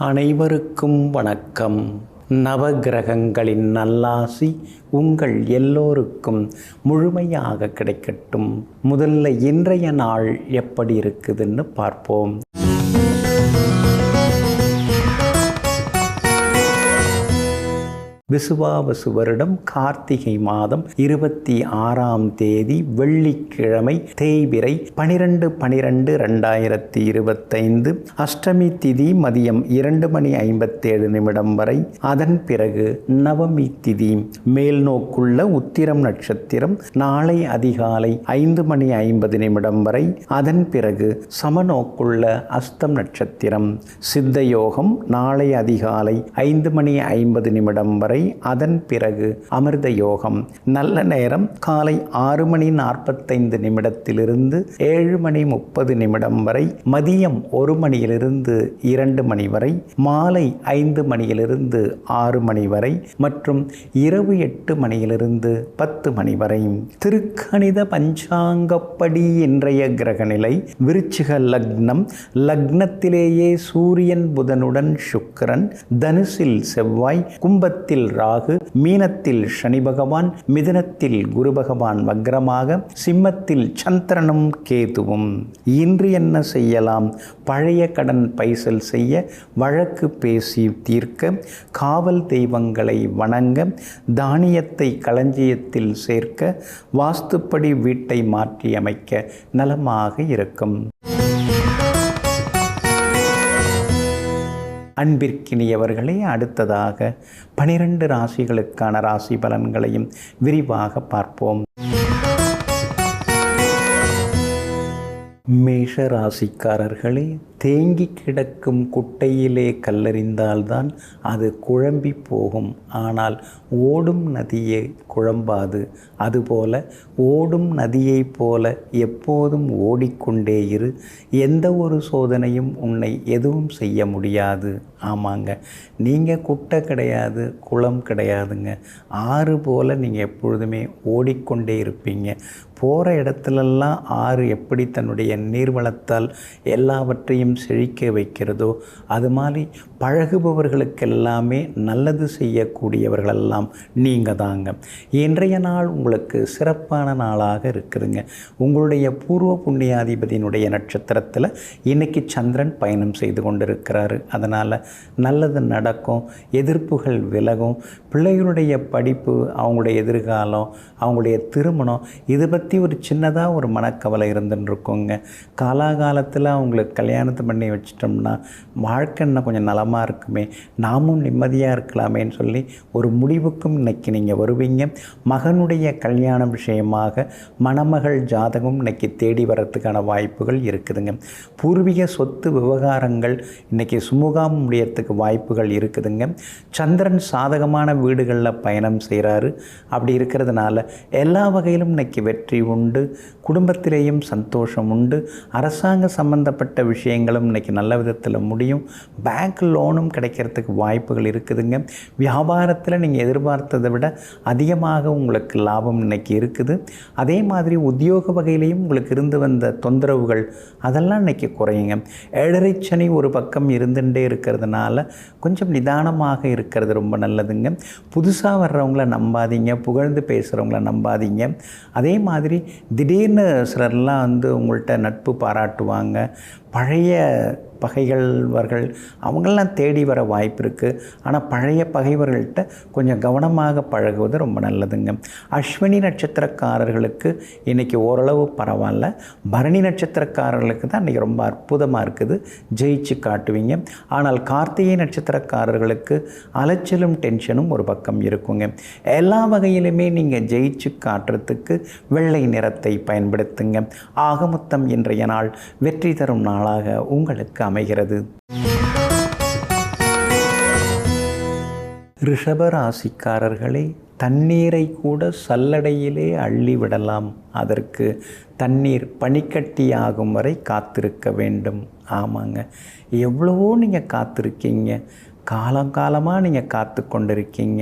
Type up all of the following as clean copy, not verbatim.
அனைவருக்கும் வணக்கம். நவகிரகங்களின் நல்லாசி உங்கள் எல்லோருக்கும் முழுமையாக கிடைக்கட்டும். முதல்ல இன்றைய நாள் எப்படி இருக்குதுன்னு பார்ப்போம். விசுவாவசு வருடம் கார்த்திகை மாதம் 26ஆம் தேதி வெள்ளிக்கிழமை தேய்பிறை 12/12/2025 அஷ்டமி திதி மதியம் 2:57 வரை. அதன் பிறகு நவமி திதி. மேல் நோக்குள்ள உத்திரம் நட்சத்திரம் நாளை அதிகாலை 5:50 வரை. அதன் பிறகு சமநோக்குள்ள அஸ்தம் நட்சத்திரம். சித்த யோகம் நாளை அதிகாலை 5:50 வரை. அதன் பிறகு அமிர்த யோகம். நல்ல நேரம் காலை 6:45 7:30 வரை. மதியம் 1 மணியிலிருந்து 2 மணி வரை. மாலை 5 மணியிலிருந்து 6 மணி வரை மற்றும் இரவு 8 மணியிலிருந்து 10 மணி வரை. திருக்கணித பஞ்சாங்கப்படி இன்றைய கிரகநிலை விருச்சிக லக்னம். லக்னத்திலேயே சூரியன் புதனுடன் சுக்கிரன், தனுசில் செவ்வாய், கும்பத்தில் ராகு, மீனத்தில் சனி பகவான், மிதுனத்தில் குரு பகவான் வக்ரமாக, சிம்மத்தில் சந்திரனும் கேதுவும். இன்று என்ன செய்யலாம்? பழைய கடன் பைசல் செய்ய, வழக்கு பேசி தீர்க்க, காவல் தெய்வங்களை வணங்க, தானியத்தை களஞ்சியத்தில் சேர்க்க, வாஸ்துப்படி வீட்டை மாற்றி அமைக்க நலமாக இருக்கும். அன்பிற்கினியவர்களே, அடுத்ததாக 12 ராசிகளுக்கான ராசி பலன்களையும் விரிவாக பார்ப்போம். மேஷ ராசிக்காரர்களே, தேங்கி கிடக்கும் குட்டையிலே கல்லறிந்தால்தான் அது குழம்பி போகும். ஆனால் ஓடும் நதியே குழம்பாது. அதுபோல ஓடும் நதியைப் போல எப்போதும் ஓடிக்கொண்டே இரு. எந்த ஒரு சோதனையும் உன்னை எதுவும் செய்ய முடியாது. ஆமாங்க, நீங்கள் குட்டை கிடையாது, குளம் கிடையாதுங்க. ஆறு போல் நீங்கள் எப்பொழுதுமே ஓடிக்கொண்டே இருப்பீங்க. போகிற இடத்துலெல்லாம் ஆறு எப்படி தன்னுடைய நீர்வளத்தால் எல்லாவற்றையும் செழிக்க வைக்கிறதோ அது மாதிரி பழகுபவர்களுக்கெல்லாமே நல்லது செய்யக்கூடியவர்களெல்லாம் நீங்கள் தாங்க. இன்றைய நாள் உங்களுக்கு சிறப்பான நாளாக இருக்குதுங்க. உங்களுடைய பூர்வ புண்ணியாதிபதியினுடைய நட்சத்திரத்தில் இன்றைக்கி சந்திரன் பயணம் செய்து கொண்டிருக்கிறாரு. அதனால் நல்லது நடக்கும், எதிர்ப்புகள் விலகும். பிள்ளைகளுடைய படிப்பு, அவங்களுடைய எதிர்காலம், அவங்களுடைய திருமணம், இது பற்றி ஒரு சின்னதாக ஒரு மனக்கவலை இருந்துன்னு இருக்குங்க. காலாகாலத்தில் அவங்களுக்கு கல்யாணத்தை பண்ணி வச்சிட்டோம்னா வாழ்க்கை இன்னும் கொஞ்சம் நலமாக இருக்குமே, நாமும் நிம்மதியாக இருக்கலாமேன்னு சொல்லி ஒரு முடிவுக்கும் இன்றைக்கி நீங்கள் வருவீங்க. மகனுடைய கல்யாண விஷயமாக மணமகள் ஜாதகம் இன்றைக்கி தேடி வரத்துக்கான வாய்ப்புகள் இருக்குதுங்க. பூர்வீக சொத்து விவகாரங்கள் இன்றைக்கி சுமூகம் முடியறதுக்கு வாய்ப்புகள் இருக்குதுங்க. சந்திரன் சாதகமான வீடுகளில் பயணம் செய்கிறாரு. அப்படி இருக்கிறதுனால எல்லா வகையிலும் இன்றைக்கி வெற்றி உண்டு. குடும்பத்திலேயும் சந்தோஷம் உண்டு. அரசாங்க சம்பந்தப்பட்ட விஷயங்களும் இன்றைக்கி நல்ல விதத்தில் முடியும். பேங்க் லோனும் கிடைக்கிறதுக்கு வாய்ப்புகள் இருக்குதுங்க. வியாபாரத்தில் நீங்கள் எதிர்பார்த்ததை விட அதிகமாக உங்களுக்கு லாபம் இன்றைக்கி இருக்குது. அதே மாதிரி உத்தியோக வகையிலையும் உங்களுக்கு இருந்து வந்த தொந்தரவுகள் அதெல்லாம் இன்றைக்கி குறையுங்க. 7.5 சனி ஒரு பக்கம் இருந்துகிட்டே இருக்கிறதுனால கொஞ்சம் நிதானமாக இருக்கிறது ரொம்ப நல்லதுங்க. புதுசாக வர்றவங்கள நம்பாதீங்க, புகழ்ந்து பேசுகிறவங்கள நம்பாதீங்க. அதே மாதிரி திடீர்னு சிலர்லாம் உங்கள்கிட்ட நட்பு பாராட்டுவாங்க. பழைய பகைவர்கள் அவங்களெலாம் தேடி வர வாய்ப்பு இருக்குது. ஆனால் பழைய பகைவர்கள்ட்ட கொஞ்சம் கவனமாக பழகுவது ரொம்ப நல்லதுங்க. அஸ்வினி நட்சத்திரக்காரர்களுக்கு இன்றைக்கி ஓரளவு பரவாயில்ல. பரணி நட்சத்திரக்காரர்களுக்கு தான் இன்றைக்கி ரொம்ப அற்புதமாக இருக்குது, ஜெயிச்சு காட்டுவீங்க. ஆனால் கார்த்திகை நட்சத்திரக்காரர்களுக்கு அலைச்சலும் டென்ஷனும் ஒரு பக்கம் இருக்குங்க. எல்லா வகையிலுமே நீங்கள் ஜெயிச்சு காட்டுறதுக்கு வெள்ளை நிறத்தை பயன்படுத்துங்க. ஆக மொத்தம் இன்றைய நாள் வெற்றி தரும் நாளாக உங்களுக்கு அமைகிறது. ரிஷப ராசிக்காரர்களே, தண்ணீரை கூட சல்லடையிலே அள்ளி விடலாம். அதற்கு தண்ணீர் பனிக்கட்டியாகும் வரை காத்திருக்க வேண்டும். ஆமாங்க, எவ்வளவோ நீங்கள் காத்திருக்கீங்க. காலங்காலமாக நீங்கள் காத்து கொண்டிருக்கீங்க.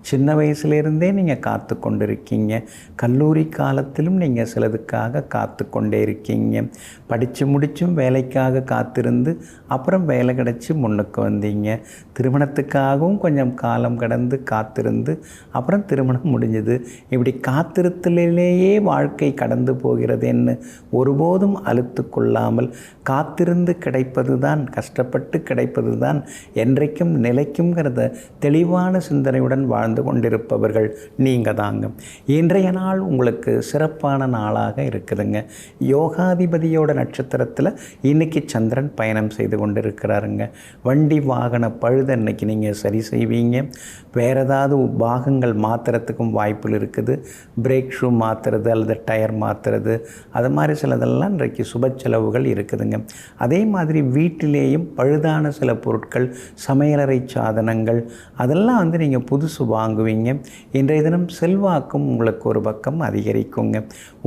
சின்ன வயசுலேருந்தே நீங்கள் காத்து கொண்டு இருக்கீங்க. கல்லூரி காலத்திலும் நீங்கள் சிலதுக்காக காத்து கொண்டே இருக்கீங்க. படித்து முடித்தும் வேலைக்காக காத்திருந்து அப்புறம் வேலை கிடச்சி முன்னுக்கு வந்தீங்க. திருமணத்துக்காகவும் கொஞ்சம் காலம் கடந்து காத்திருந்து அப்புறம் திருமணம் முடிஞ்சது. இப்படி காத்திருத்தலிலேயே வாழ்க்கை கடந்து போகிறதுன்னு ஒருபோதும் அலுத்து கொள்ளாமல் காத்திருந்து கிடைப்பது தான், கஷ்டப்பட்டு கிடைப்பது தான் என்றைக்கும் நிலைக்கும்ங்கிறத தெளிவான சிந்தனையுடன் வாழ்ந்து கொண்டிருப்பவர்கள் நீங்கள் தாங்க. இன்றைய நாள் உங்களுக்கு சிறப்பான நாளாக இருக்குதுங்க. யோகாதிபதியோட நட்சத்திரத்தில் இன்றைக்கி சந்திரன் பயணம் செய்து கொண்டு இருக்கிறாருங்க. வண்டி வாகன பழுது இன்றைக்கி நீங்கள் சரி செய்வீங்க. வேறு ஏதாவது பாகங்கள் மாற்றுறதுக்கும் வாய்ப்புகள் இருக்குது. பிரேக் ஷூ மாற்றுறது அல்லது டயர் மாற்றுறது, அது மாதிரி சிலதெல்லாம் இன்றைக்கு சுப செலவுகள் இருக்குதுங்க. அதே மாதிரி வீட்டிலேயும் பழுதான சில பொருட்கள், சமையலறை சாதனங்கள், அதெல்லாம் நீங்கள் புதுசு வாங்குவீங்க. இன்றைய தினம் செல்வாக்கும் உங்களுக்கு ஒரு பக்கம் அதிகரிக்குங்க.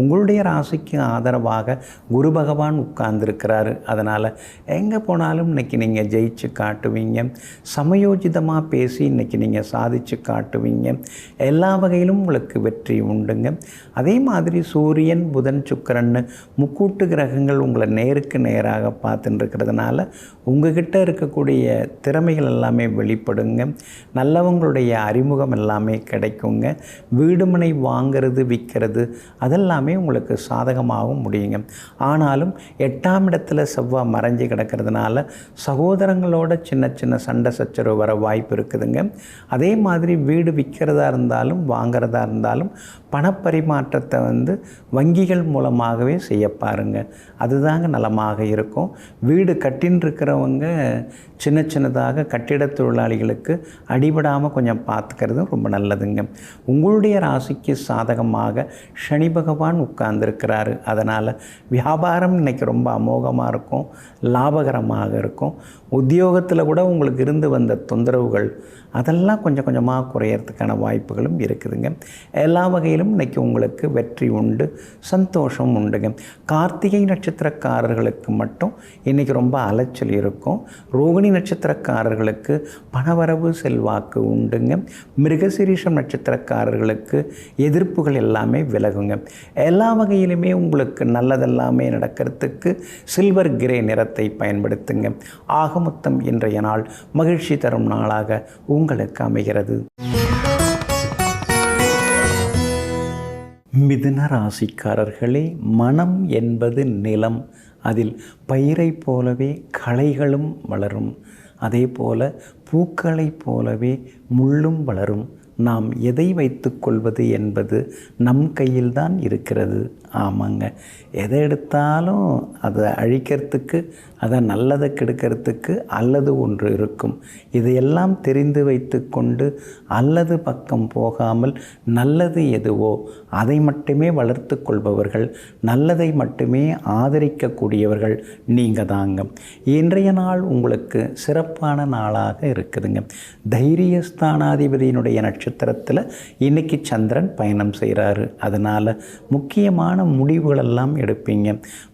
உங்களுடைய ராசிக்கு ஆதரவாக குரு பகவான் உட்கார்ந்துருக்கிறாரு. அதனால் எங்கே போனாலும் இன்றைக்கி நீங்கள் ஜெயிச்சு காட்டுவீங்க. சமயோஜிதமாக பேசி இன்றைக்கி நீங்கள் சாதித்து காட்டுவீங்க. எல்லா வகையிலும் உங்களுக்கு வெற்றி உண்டுங்க. அதே மாதிரி சூரியன், புதன், சுக்கிரன் முக்கூட்டு கிரகங்கள் உங்களை நேருக்கு நேராக பார்த்துட்டு இருக்கிறதுனால உங்ககிட்ட இருக்கக்கூடிய திறமைகள் எல்லாமே வெளிப்படுங்க. நல்லவங்களுடைய அறிமுகம் எல்லாமே கிடைக்குங்க. வீடுமனை வாங்கிறது, விற்கிறது அதெல்லாமே உங்களுக்கு சாதகமாகவும் முடியுங்க. ஆனாலும் 8ஆம் இடத்துல செவ்வாய் மறைஞ்சு கிடக்கிறதுனால சகோதரங்களோட சின்ன சின்ன சண்டை சச்சரவு வர வாய்ப்பு இருக்குதுங்க. அதே மாதிரி வீடு விற்கிறதா இருந்தாலும் வாங்கிறதா இருந்தாலும் பணப்பரிமாற்றத்தை வங்கிகள் மூலமாகவே செய்ய பாருங்க. அதுதாங்க நலமாக இருக்கும். வீடு கட்டின்னு இருக்கிறவங்க சின்ன சின்னதாக கட்டிட தொழிலாளிகளுக்கு அடிபடாமல் கொஞ்சம் பார்த்துக்கிறது ரொம்ப நல்லதுங்க. உங்களுடைய ராசிக்கு சாதகமாக சனி பகவான் உட்கார்ந்துருக்கிறாரு. அதனால் வியாபாரம் இன்றைக்கி ரொம்ப அமோகமாக இருக்கும், லாபகரமாக இருக்கும். உத்தியோகத்தில் கூட உங்களுக்கு இருந்து வந்த தொந்தரவுகள் அதெல்லாம் கொஞ்சம் கொஞ்சமாக குறையறதுக்கான வாய்ப்புகளும் இருக்குதுங்க. எல்லா வகையிலும் இன்றைக்கி உங்களுக்கு வெற்றி உண்டு, சந்தோஷம் உண்டுங்க. கார்த்திகை நட்சத்திரக்காரர்களுக்கு மட்டும் இன்றைக்கி ரொம்ப அலைச்சல் இருக்கும். ரோகிணி நட்சத்திரக்காரர்களுக்கு பணவரவு செல்வாக்கு உண்டுங்க. மிருகசீரிஷம் நட்சத்திரக்காரர்களுக்கு எதிர்ப்புகள் எல்லாமே விலகுங்க. எல்லா வகையிலுமே உங்களுக்கு நல்லதெல்லாமே நடக்கிறதுக்கு சில்வர் கிரே நிறத்தை பயன்படுத்துங்க. ஆகமொத்தம் இன்றைய நாள் மகிழ்ச்சி தரும் நாளாக உங்களுக்கு அமைகிறது. மிதுன ராசிக்காரர்களே, மனம் என்பது நிலம். அதில் பயிரை போலவே களைகளும் வளரும். அதே போல பூக்களைப் போலவே முள்ளும் வளரும். நாம் எதை வைத்து கொள்வது என்பது நம் கையில்தான் இருக்கிறது. ஆமாங்க, எதை எடுத்தாலும் அதை அழிக்கிறதுக்கு, அதை நல்லதை கெடுக்கிறதுக்கு அல்லது ஒன்று இருக்கும். இதையெல்லாம் தெரிந்து வைத்து கொண்டு அல்லது பக்கம் போகாமல் நல்லது எதுவோ அதை மட்டுமே வளர்த்து கொள்பவர்கள், நல்லதை மட்டுமே ஆதரிக்கக்கூடியவர்கள் நீங்கள் தாங்க. இன்றைய நாள் உங்களுக்கு சிறப்பான நாளாக இருக்குதுங்க. தைரியஸ்தானாதிபதியினுடைய நட்சத்திரத்தில் இன்றைக்கி சந்திரன் பயணம் செய்கிறாரு. அதனால் முக்கியமான முடிவுகளெல்லாம் எடுப்பீங்க.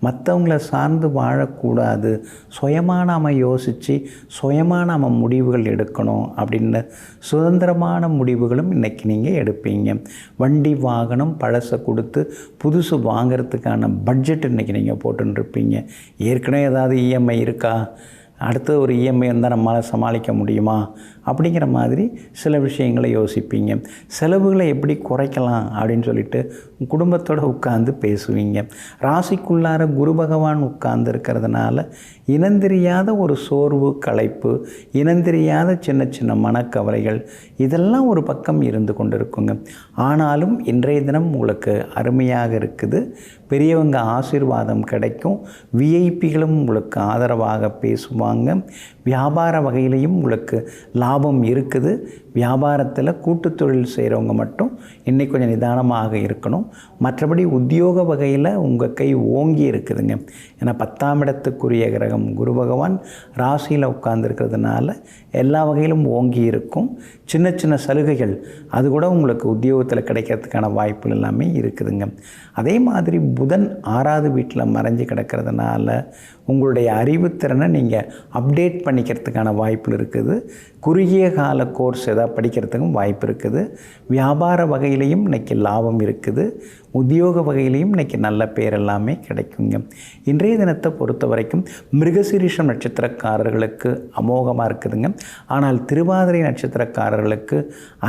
மற்றவங்கள சார்ந்து வாழக்கூடாது, சுயமாக நாம் யோசித்து சுயமாக நாம் முடிவுகள் எடுக்கணும் அப்படின்னு சுதந்திரமான முடிவுகளும் இன்றைக்கி நீங்கள் எடுப்பீங்க. வண்டி வாகனம் பழசை கொடுத்து புதுசு வாங்கிறதுக்கான பட்ஜெட் இன்றைக்கி நீங்கள் போட்டுருப்பீங்க. ஏற்கனவே ஏதாவது இஎம்ஐ இருக்கா, அடுத்து ஒரு இஎம்ஐ இருந்தால் நம்மளால் சமாளிக்க முடியுமா அப்படிங்கிற மாதிரி சில விஷயங்களை யோசிப்பீங்க. செலவுகளை எப்படி குறைக்கலாம் அப்படின்னு சொல்லிட்டு குடும்பத்தோடு உட்கார்ந்து பேசுவீங்க. ராசிக்குள்ளார குரு பகவான் உட்கார்ந்து இருக்கிறதுனால இனந்தெரியாத ஒரு சோர்வு, களைப்பு, இனந்தெரியாத சின்ன சின்ன மனக்கவலைகள் இதெல்லாம் ஒரு பக்கம் இருந்து கொண்டு இருக்குங்க. ஆனாலும் இன்றைய தினம் உங்களுக்கு அருமையாக இருக்குது. பெரியவங்க ஆசீர்வாதம் கிடைக்கும். விஐபிகளும் உங்களுக்கு ஆதரவாக பேசுவாங்க. வியாபார வகையிலையும் உங்களுக்கு லாபம் இருக்குது. வியாபாரத்தில் கூட்டுத் தொழில் செய்கிறவங்க மட்டும் இன்றைக்கி கொஞ்சம் நிதானமாக இருக்கணும். மற்றபடி உத்தியோக வகையில் உங்கள் கை ஓங்கி இருக்குதுங்க. ஏன்னா 10ஆம் இடத்துக்குரிய கிரகம் குரு பகவான் ராசியில் உட்கார்ந்துருக்கிறதுனால எல்லா வகையிலும் ஓங்கி இருக்கும். சின்ன சின்ன சலுகைகள் அது கூட உங்களுக்கு உத்தியோகத்தில் கிடைக்கிறதுக்கான வாய்ப்புகள் எல்லாமே இருக்குதுங்க. அதே மாதிரி புதன் 6வது வீட்டில் மறைஞ்சு கிடக்கிறதுனால உங்களுடைய அறிவுத்திறனை நீங்கள் அப்டேட் பண்ணிக்கிறதுக்கான வாய்ப்புகள் இருக்குது. குறுகிய கால கோர்ஸ் ஏதாவது படிக்கிறதுக்கும் வாய்ப்பு இருக்குது. வியாபார வகையிலையும் இன்றைக்கி லாபம் இருக்குது. உத்தியோக வகையிலையும் இன்றைக்கி நல்ல பேர் எல்லாமே கிடைக்குங்க. இன்றைய தினத்தை பொறுத்த வரைக்கும் மிருகசீரிஷம் நட்சத்திரக்காரர்களுக்கு அமோகமாக இருக்குதுங்க. ஆனால் திருவாதிரை நட்சத்திரக்காரர்களுக்கு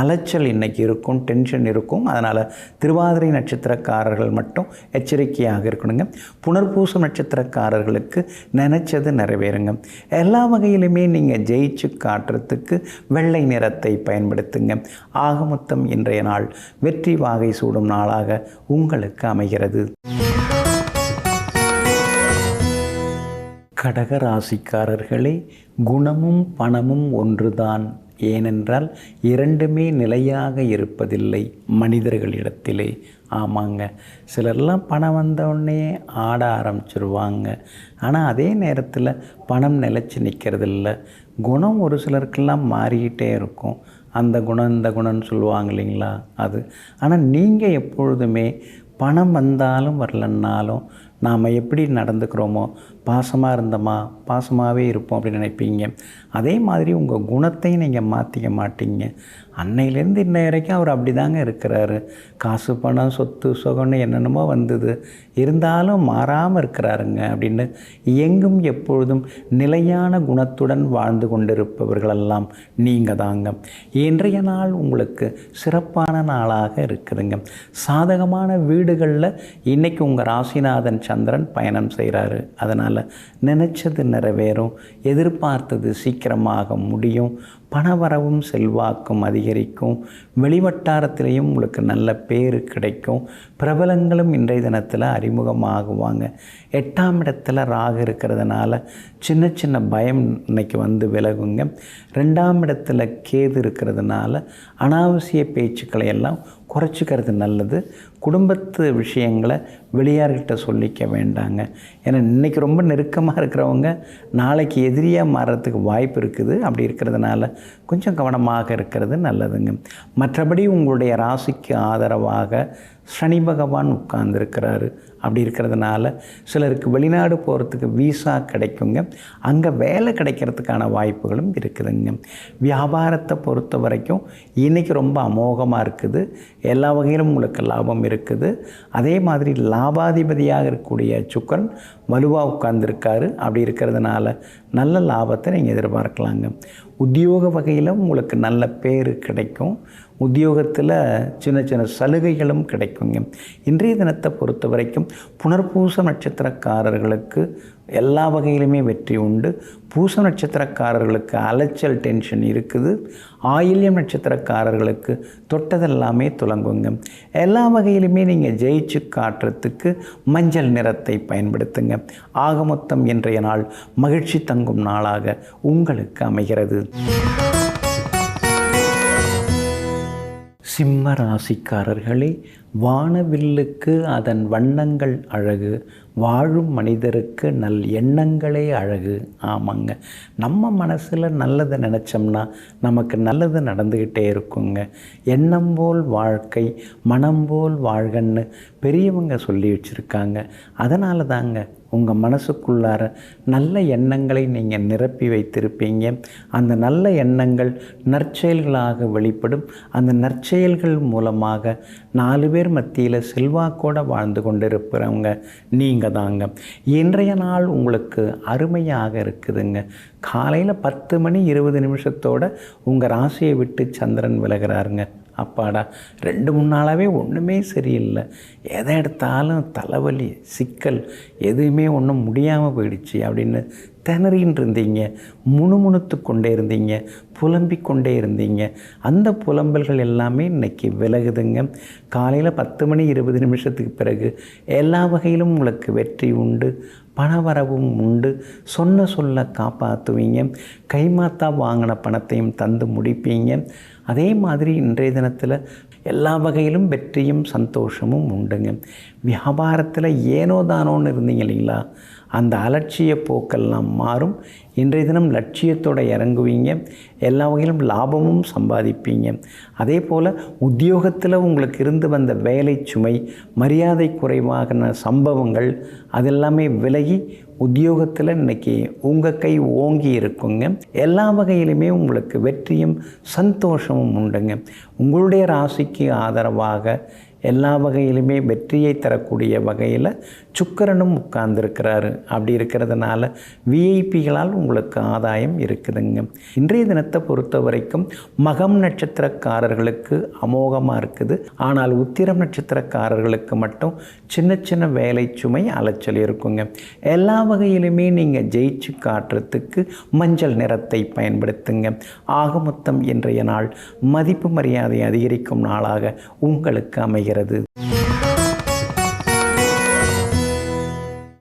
அலைச்சல் இன்றைக்கி இருக்கும், டென்ஷன் இருக்கும். அதனால் திருவாதிரை நட்சத்திரக்காரர்கள் மட்டும் எச்சரிக்கையாக இருக்கணுங்க. புனர்பூசம் நட்சத்திரக்காரர்களுக்கு நினச்சது நிறைவேறுங்க. எல்லா வகையிலுமே நீங்கள் ஜெயிச்சு காட்டுறதுக்கு வெள்ளை நிறத்தை பயன்படுத்துங்க. ஆக மொத்தம் இன்றைய நாள் வெற்றி வாகை சூடும் நாளாக உங்களுக்கு அமைகிறது. கடக ராசிக்காரர்களே, குணமும் பணமும் ஒன்றுதான். ஏனென்றால் இரண்டுமே நிலையாக இருப்பதில்லை மனிதர்களிடத்திலே. ஆமாங்க, சிலர்லாம் பணம் வந்தவுடனே ஆட ஆரம்பிச்சிருவாங்க. ஆனால் அதே நேரத்தில் பணம் நிலச்சி நிற்கிறதில்ல. குணம் ஒரு சிலருக்கெல்லாம் மாறிக்கிட்டே இருக்கும். அந்த குணம் இந்த குணம்னு சொல்லுவாங்க இல்லைங்களா, அது. ஆனால் நீங்கள் எப்பொழுதுமே பணம் வந்தாலும் வரலன்னாலும் நாம் எப்படி நடந்துக்கிறோமோ, பாசமாக இருந்தோமா பாசமாகவே இருப்போம் அப்படின்னு நினைப்பீங்க. அதே மாதிரி உங்கள் குணத்தையும் நீங்கள் மாற்றிக்க மாட்டீங்க. அன்னையிலேருந்து இன்ன வரைக்கும் அவர் அப்படி தாங்க இருக்கிறாரு. காசு பணம் சொத்து சுகம்னு என்னென்னமோ வந்தது, இருந்தாலும் மாறாமல் இருக்கிறாருங்க அப்படின்னு எங்கும் எப்பொழுதும் நிலையான குணத்துடன் வாழ்ந்து கொண்டிருப்பவர்களெல்லாம் நீங்கள் தாங்க. இன்றைய நாள் உங்களுக்கு சிறப்பான நாளாக இருக்குதுங்க. சாதகமான வீடுகளில் இன்றைக்கி உங்கள் ராசிநாதன் சந்திரன் பயணம் செய்கிறாரு. அதனால் நினைச்சது நிறைவேறும், எதிர்பார்த்தது சீக்கிரமாக முடியும், பணவரவும் செல்வாக்கும் அதிகரிக்கும், வெளிவட்டாரத்திலையும் உங்களுக்கு நல்ல பேர் கிடைக்கும், பிரபலங்களும் இன்றைய தினத்தில் அறிமுகமாகுவாங்க. 8ஆம் இடத்துல ராகு இருக்கிறதுனால சின்ன சின்ன பயம் இன்னைக்கு வந்து விலகுங்க. 2ஆம் இடத்துல கேது இருக்கிறதுனால அனாவசிய பேச்சுக்களை எல்லாம் குறைச்சிக்கிறது நல்லது. குடும்பத்து விஷயங்களை வெளியார்கிட்ட சொல்லிக்க வேண்டாங்க. ஏன்னா இன்றைக்கி ரொம்ப நெருக்கமாக இருக்கிறவங்க நாளைக்கு எதிரியாக மாறுறதுக்கு வாய்ப்பு இருக்குது. அப்படி இருக்கிறதுனால கொஞ்சம் கவனமாக இருக்கிறது நல்லதுங்க. மற்றபடி உங்களுடைய ராசிக்கு ஆதரவாக சனி பகவான் உட்கார்ந்துருக்கிறாரு. அப்படி இருக்கிறதுனால சிலருக்கு வெளிநாடு போகிறதுக்கு வீசா கிடைக்குங்க. அங்கே வேலை கிடைக்கிறதுக்கான வாய்ப்புகளும் இருக்குதுங்க. வியாபாரத்தை பொறுத்த வரைக்கும் இன்றைக்கி ரொம்ப அமோகமாக இருக்குது. எல்லா வகையிலும் உங்களுக்கு லாபம் இருக்குது. அதே மாதிரி லாபாதிபதியாக இருக்கக்கூடிய சுக்கிரன் வலுவாக உட்கார்ந்துருக்காரு. அப்படி இருக்கிறதுனால நல்ல லாபத்தை நீங்கள் எதிர்பார்க்கலாங்க. உத்தியோக வகையில் உங்களுக்கு நல்ல பேர் கிடைக்கும். உத்தியோகத்தில் சின்ன சின்ன சலுகைகளும் கிடைக்குங்க. இன்றைய தினத்தை பொறுத்த வரைக்கும் புனர்பூச நட்சத்திரக்காரர்களுக்கு எல்லா வகையிலுமே வெற்றி உண்டு. பூச நட்சத்திரக்காரர்களுக்கு அலைச்சல் டென்ஷன் இருக்குது. ஆயில்யம் நட்சத்திரக்காரர்களுக்கு தொட்டதெல்லாமே துலங்குங்க. எல்லா வகையிலுமே நீங்கள் ஜெயிச்சு காட்டுறதுக்கு மஞ்சள் நிறத்தை பயன்படுத்துங்க. ஆக மொத்தம் இன்றைய நாள் மகிழ்ச்சி தங்கும் நாளாக உங்களுக்கு அமைகிறது. சிம்ம ராசிக்காரர்களே, வானவில்லுக்கு அதன் வண்ணங்கள் அழகு, வாழும் மனிதருக்கு நல் எண்ணங்களே அழகு. ஆமாங்க, நம்ம மனசில் நல்லதை நினச்சோம்னா நமக்கு நல்லது நடந்துக்கிட்டே இருக்குங்க. எண்ணம் போல் வாழ்க்கை, மனம் போல் வாழ்கன்னு பெரியவங்க சொல்லி வச்சுருக்காங்க. அதனால தாங்க உங்கள் மனசுக்குள்ளார நல்ல எண்ணங்களை நீங்கள் நிரப்பி வைத்திருப்பீங்க. அந்த நல்ல எண்ணங்கள் நற்செயல்களாக வெளிப்படும். அந்த நற்செயல்கள் மூலமாக 4 பேர் மத்தியில் செல்வாக்கோடு வாழ்ந்து கொண்டிருக்கிறவங்க நீங்கள் தாங்க. இன்றைய நாள் உங்களுக்கு அருமையாக இருக்குதுங்க. காலையில் 10:20 உங்கள் ராசியை விட்டு சந்திரன் விலகிறாருங்க. அப்பாடா, 2-3 நாளாகவே ஒன்றுமே சரியில்லை. எதை எடுத்தாலும் தலைவலி, சிக்கல், எதுவுமே ஒன்றும் முடியாமல் போயிடுச்சு அப்படின்னு திணறின்னு இருந்தீங்க, முணுமுணுத்து கொண்டே இருந்தீங்க, புலம்பிக் கொண்டே இருந்தீங்க. அந்த புலம்பல்கள் எல்லாமே இன்றைக்கி விலகுதுங்க. காலையில் 10:20 பிறகு எல்லா வகையிலும் உங்களுக்கு வெற்றி உண்டு, பணவரவும் உண்டு. சொன்ன சொல்ல காப்பாற்றுவீங்க. கைமாத்தா வாங்கின பணத்தையும் தந்து முடிப்பீங்க. அதே மாதிரி இன்றைய தினத்தில் எல்லா வகையிலும் வெற்றியும் சந்தோஷமும் உண்டுங்க. வியாபாரத்தில் ஏனோ தானோன்னு இருந்தீங்க இல்லைங்களா, அந்த அலட்சிய போக்கெல்லாம் மாறும். இன்றைய தினம் லட்சியத்தோடு இறங்குவீங்க. எல்லா வகையிலும் லாபமும் சம்பாதிப்பீங்க. அதே போல் உத்தியோகத்தில் உங்களுக்கு இருந்து வந்த வேலை சுமை, மரியாதை குறைவான சம்பவங்கள் அதெல்லாமே விலகி உத்தியோகத்தில் இன்றைக்கி உங்கள் கை ஓங்கி இருக்குங்க. எல்லா வகையிலுமே உங்களுக்கு வெற்றியும் சந்தோஷமும் உண்டுங்க. உங்களுடைய ராசிக்கு ஆதரவாக எல்லா வகையிலுமே வெற்றியை தரக்கூடிய வகையில் சுக்கிரனும் உட்கார்ந்துருக்கிறாரு. அப்படி இருக்கிறதுனால விஐபிகளால் உங்களுக்கு ஆதாயம் இருக்குதுங்க. இன்றைய தினத்தை பொறுத்த வரைக்கும் மகம் நட்சத்திரக்காரர்களுக்கு அமோகமாக இருக்குது. ஆனால் உத்திரம் நட்சத்திரக்காரர்களுக்கு மட்டும் சின்ன சின்ன வேலை சுமை அலைச்சல் இருக்குங்க. எல்லா வகையிலுமே நீங்கள் ஜெயிச்சு காட்டுறதுக்கு மஞ்சள் நிறத்தை பயன்படுத்துங்க. ஆக மொத்தம் இன்றைய நாள் மதிப்பு மரியாதை அதிகரிக்கும் நாளாக உங்களுக்கு அமைகிறது.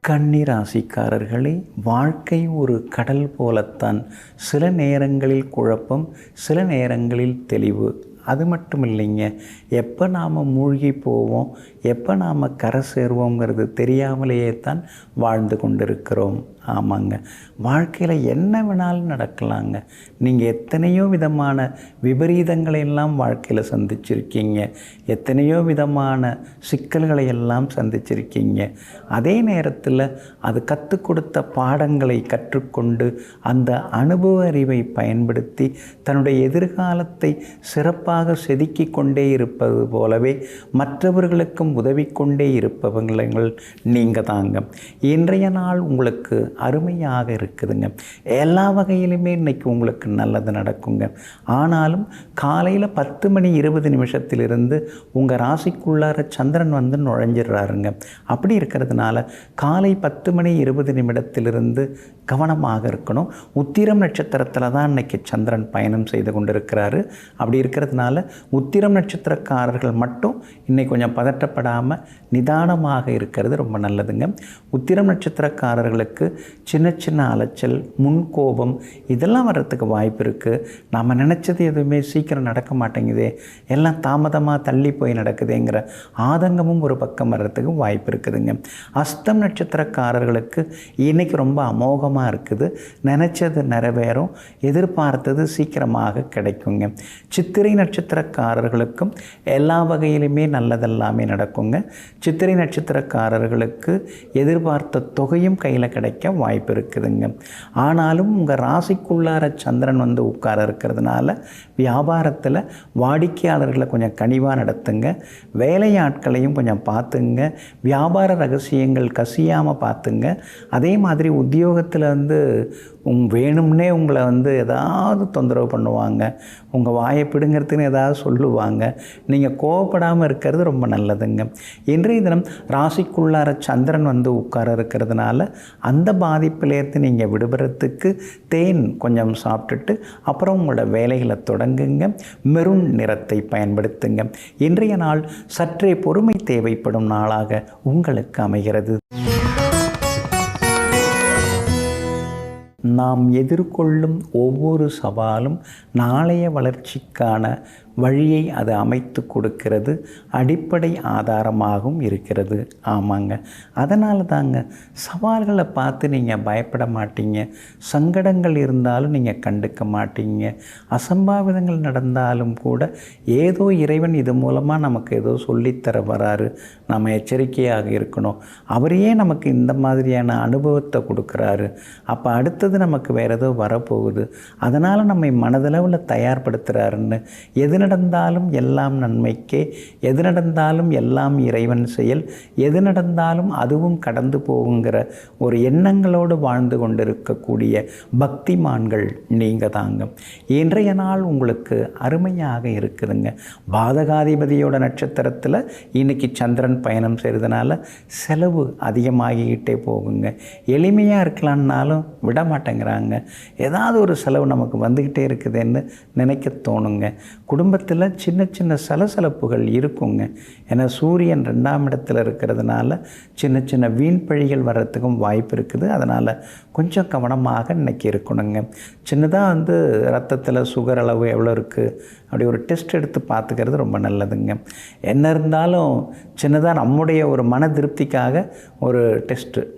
கன்னி ராசிக்காரர்களே, வாழ்க்கை ஒரு கடல் போலத்தான். சில நேரங்களில் குழப்பம், சில நேரங்களில் தெளிவு. அது மட்டும் இல்லைங்க, எப்போ நாம் மூழ்கி போவோம், எப்போ நாம் கரை சேருவோங்கிறது தெரியாமலேயே தான் வாழ்ந்து கொண்டிருக்கிறோம். ஆமாங்க, வாழ்க்கையில் என்ன வேணாலும் நடக்கலாங்க. நீங்கள் எத்தனையோ விதமான விபரீதங்களை எல்லாம் வாழ்க்கையில் சந்திச்சிருக்கீங்க, எத்தனையோ விதமான சிக்கல்களை எல்லாம் சந்திச்சிருக்கீங்க. அதே நேரத்தில் அது கற்றுக் கொடுத்த பாடங்களை கற்றுக்கொண்டு அந்த அனுபவ அறிவை பயன்படுத்தி தன்னுடைய எதிர்காலத்தை சிறப்பாக செதுக்கி கொண்டே இருப்பது போலவே மற்றவர்களுக்கும் உதவி கொண்டே இருப்பவங்கள் நீங்கள் தாங்க. இன்றைய நாள் உங்களுக்கு அருமையாக இருக்குதுங்க. எல்லா வகையிலுமே இன்றைக்கி உங்களுக்கு நல்லது நடக்குங்க. ஆனாலும் காலையில் 10:20 உங்கள் ராசிக்குள்ளார சந்திரன் வந்து நுழைஞ்சிடுறாருங்க. அப்படி இருக்கிறதுனால காலை 10:20 கவனமாக இருக்கணும். உத்திரம் நட்சத்திரத்தில் தான் இன்றைக்கி சந்திரன் பயணம் செய்து கொண்டிருக்கிறாரு. அப்படி இருக்கிறதுனால உத்திரம் நட்சத்திரக்காரர்கள் மட்டும் இன்றைக்கி கொஞ்சம் பதட்டப்படாமல் நிதானமாக இருக்கிறது ரொம்ப நல்லதுங்க. உத்திரம் நட்சத்திரக்காரர்களுக்கு சின்ன சின்ன அலைச்சல், முன்கோபம் இதெல்லாம் வர்றதுக்கு வாய்ப்பு இருக்குது. நாம் நினச்சது எதுவுமே சீக்கிரம் நடக்க மாட்டேங்குதே, எல்லாம் தாமதமாக தள்ளி போய் நடக்குதுங்கிற ஆதங்கமும் ஒரு பக்கம் வர்றதுக்கு வாய்ப்பு இருக்குதுங்க. அஸ்தம் நட்சத்திரக்காரர்களுக்கு இன்றைக்கி ரொம்ப அமோகமாக இருக்குது. நினச்சது நிறைவேறும், எதிர்பார்த்தது சீக்கிரமாக கிடைக்குங்க. சித்திரை நட்சத்திரக்காரர்களுக்கும் எல்லா வகையிலுமே நல்லதெல்லாமே நடக்குங்க. சித்திரை நட்சத்திரக்காரர்களுக்கு எதிர்பார்த்த தொகையும் கையில் கிடைக்க வாய்ப்பு இருக்குதுங்க. ஆனாலும் உங்கள் ராசிக்குள்ளார சந்திரன் வந்து உட்கார இருக்கிறதுனால வியாபாரத்தில் வாடிக்கையாளர்களை கொஞ்சம் கனிவாக நடத்துங்க. வேலையாட்களையும் கொஞ்சம் பார்த்துங்க. வியாபார ரகசியங்கள் கசியாமல் பார்த்துங்க. அதே மாதிரி உத்தியோகத்தில் வேணும்னே உங்களை ஏதாவது தொந்தரவு பண்ணுவாங்க, உங்கள் வாயை பிடுங்கிறதுன்னு ஏதாவது சொல்லுவாங்க. நீங்கள் கோவப்படாமல் இருக்கிறது ரொம்ப நல்லதுங்க. இன்றைய தினம் ராசிக்குள்ளார சந்திரன் உட்கார இருக்கிறதுனால அந்த பாதிப்பிலேருந்து நீங்கள் விடுபடுறதுக்கு தேன் கொஞ்சம் சாப்பிட்டுட்டு அப்புறம் உங்களோட வேலைகளை தொடங்குங்க. மெரூன் நிறத்தை பயன்படுத்துங்க. இன்றைய நாள் சற்றே பொறுமை தேவைப்படும் நாளாக உங்களுக்கு அமைகிறது. நாம் எதிர்கொள்ளும் ஒவ்வொரு சவாலும் நாளைய வளர்ச்சிக்கான வழியை அது அமைத்து கொடுக்கிறது, அடிப்படை ஆதாரமாகவும் இருக்கிறது. ஆமாங்க, அதனால தாங்க சவால்களை பார்த்து நீங்கள் பயப்பட மாட்டீங்க. சங்கடங்கள் இருந்தாலும் நீங்கள் கண்டுக்க மாட்டீங்க. அசம்பாவிதங்கள் நடந்தாலும் கூட ஏதோ இறைவன் இது மூலமாக நமக்கு ஏதோ சொல்லித்தர வராரு, நம்ம எச்சரிக்கையாக இருக்கணும், அவரையே நமக்கு இந்த மாதிரியான அனுபவத்தை கொடுக்குறாரு, அப்போ அடுத்தது நமக்கு வேறு ஏதோ வரப்போகுது, அதனால் நம்மை மனதளவில் தயார்படுத்துகிறாருன்னு எது நடந்தாலும் எல்லாம் நன்மைக்கே, எது நடந்தாலும் எல்லாம் இறைவன் செயல், எது நடந்தாலும் அதுவும் கடந்து போகுங்கிற ஒரு எண்ணங்களோடு வாழ்ந்து கொண்டிருக்கக்கூடிய பக்திமான்கள் நீங்கள் தாங்க. இன்றைய நாள் உங்களுக்கு அருமையாக இருக்குதுங்க. பாதகாதிபதியோட நட்சத்திரத்தில் இன்னைக்கு சந்திரன் பயணம் செய்கிறதுனால செலவு அதிகமாகிக்கிட்டே போகுங்க. எளிமையாக இருக்கலான்னாலும் விட மாட்டேங்கிறாங்க. ஏதாவது ஒரு செலவு நமக்கு வந்துக்கிட்டே இருக்குதுன்னு நினைக்க தோணுங்க. குடும்பத்தில் சின்ன சின்ன சலசலப்புகள் இருக்குங்க. ஏன்னா சூரியன் 2ஆம் இடத்துல இருக்கிறதுனால சின்ன சின்ன வீண் பழிகள் வர்றதுக்கும் வாய்ப்பு இருக்குது. அதனால் கொஞ்சம் கவனமாக இன்றைக்கி இருக்கணுங்க. சின்னதாக ரத்தத்தில் சுகர் அளவு எவ்வளோ இருக்குது அப்படி ஒரு டெஸ்ட் எடுத்து பார்த்துக்கிறது ரொம்ப நல்லதுங்க. என்ன இருந்தாலும் சின்னதாக நம்முடைய ஒரு மன திருப்திக்காக ஒரு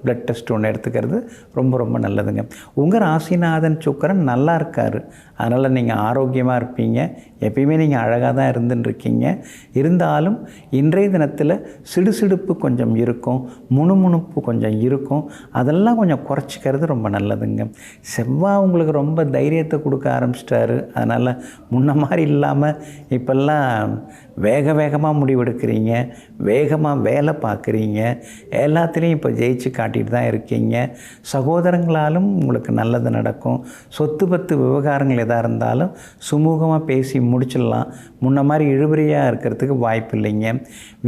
பிளட் டெஸ்ட் ஒன்று எடுத்துக்கிறது ரொம்ப ரொம்ப நல்லதுங்க. உங்கள் ராசிநாதன் சுக்கிரன் நல்லா இருக்கார், அதனால் நீங்கள் ஆரோக்கியமாக இருப்பீங்க. எப்பயுமே நீங்கள் அழகாக தான் இருந்துட்டுருக்கீங்க. இருந்தாலும் இன்றைய தினத்தில் சிடுசிடுப்பு கொஞ்சம் இருக்கும், முணுமுணுப்பு கொஞ்சம் இருக்கும். அதெல்லாம் கொஞ்சம் குறைச்சிக்கிறது ரொம்ப நல்லதுங்க. செவ்வாய் உங்களுக்கு ரொம்ப தைரியத்தை கொடுக்க ஆரம்பிச்சிட்டாரு. அதனால் முன்ன மாதிரி இல்லாமல் இப்போல்லாம் வேகமாக முடிவெடுக்கிறீங்க, வேகமாக வேலை பார்க்குறீங்க, எல்லாத்துலேயும் இப்போ ஜெயிச்சு காட்டிட்டு தான் இருக்கீங்க. சகோதரங்களாலும் உங்களுக்கு நல்லது நடக்கும். சொத்து பத்து விவகாரங்கள் எதாக இருந்தாலும் சுமூகமாக பேசி முடிச்சிடலாம். முன்ன மாதிரி இழுபறியாக இருக்கிறதுக்கு வாய்ப்பு இல்லைங்க.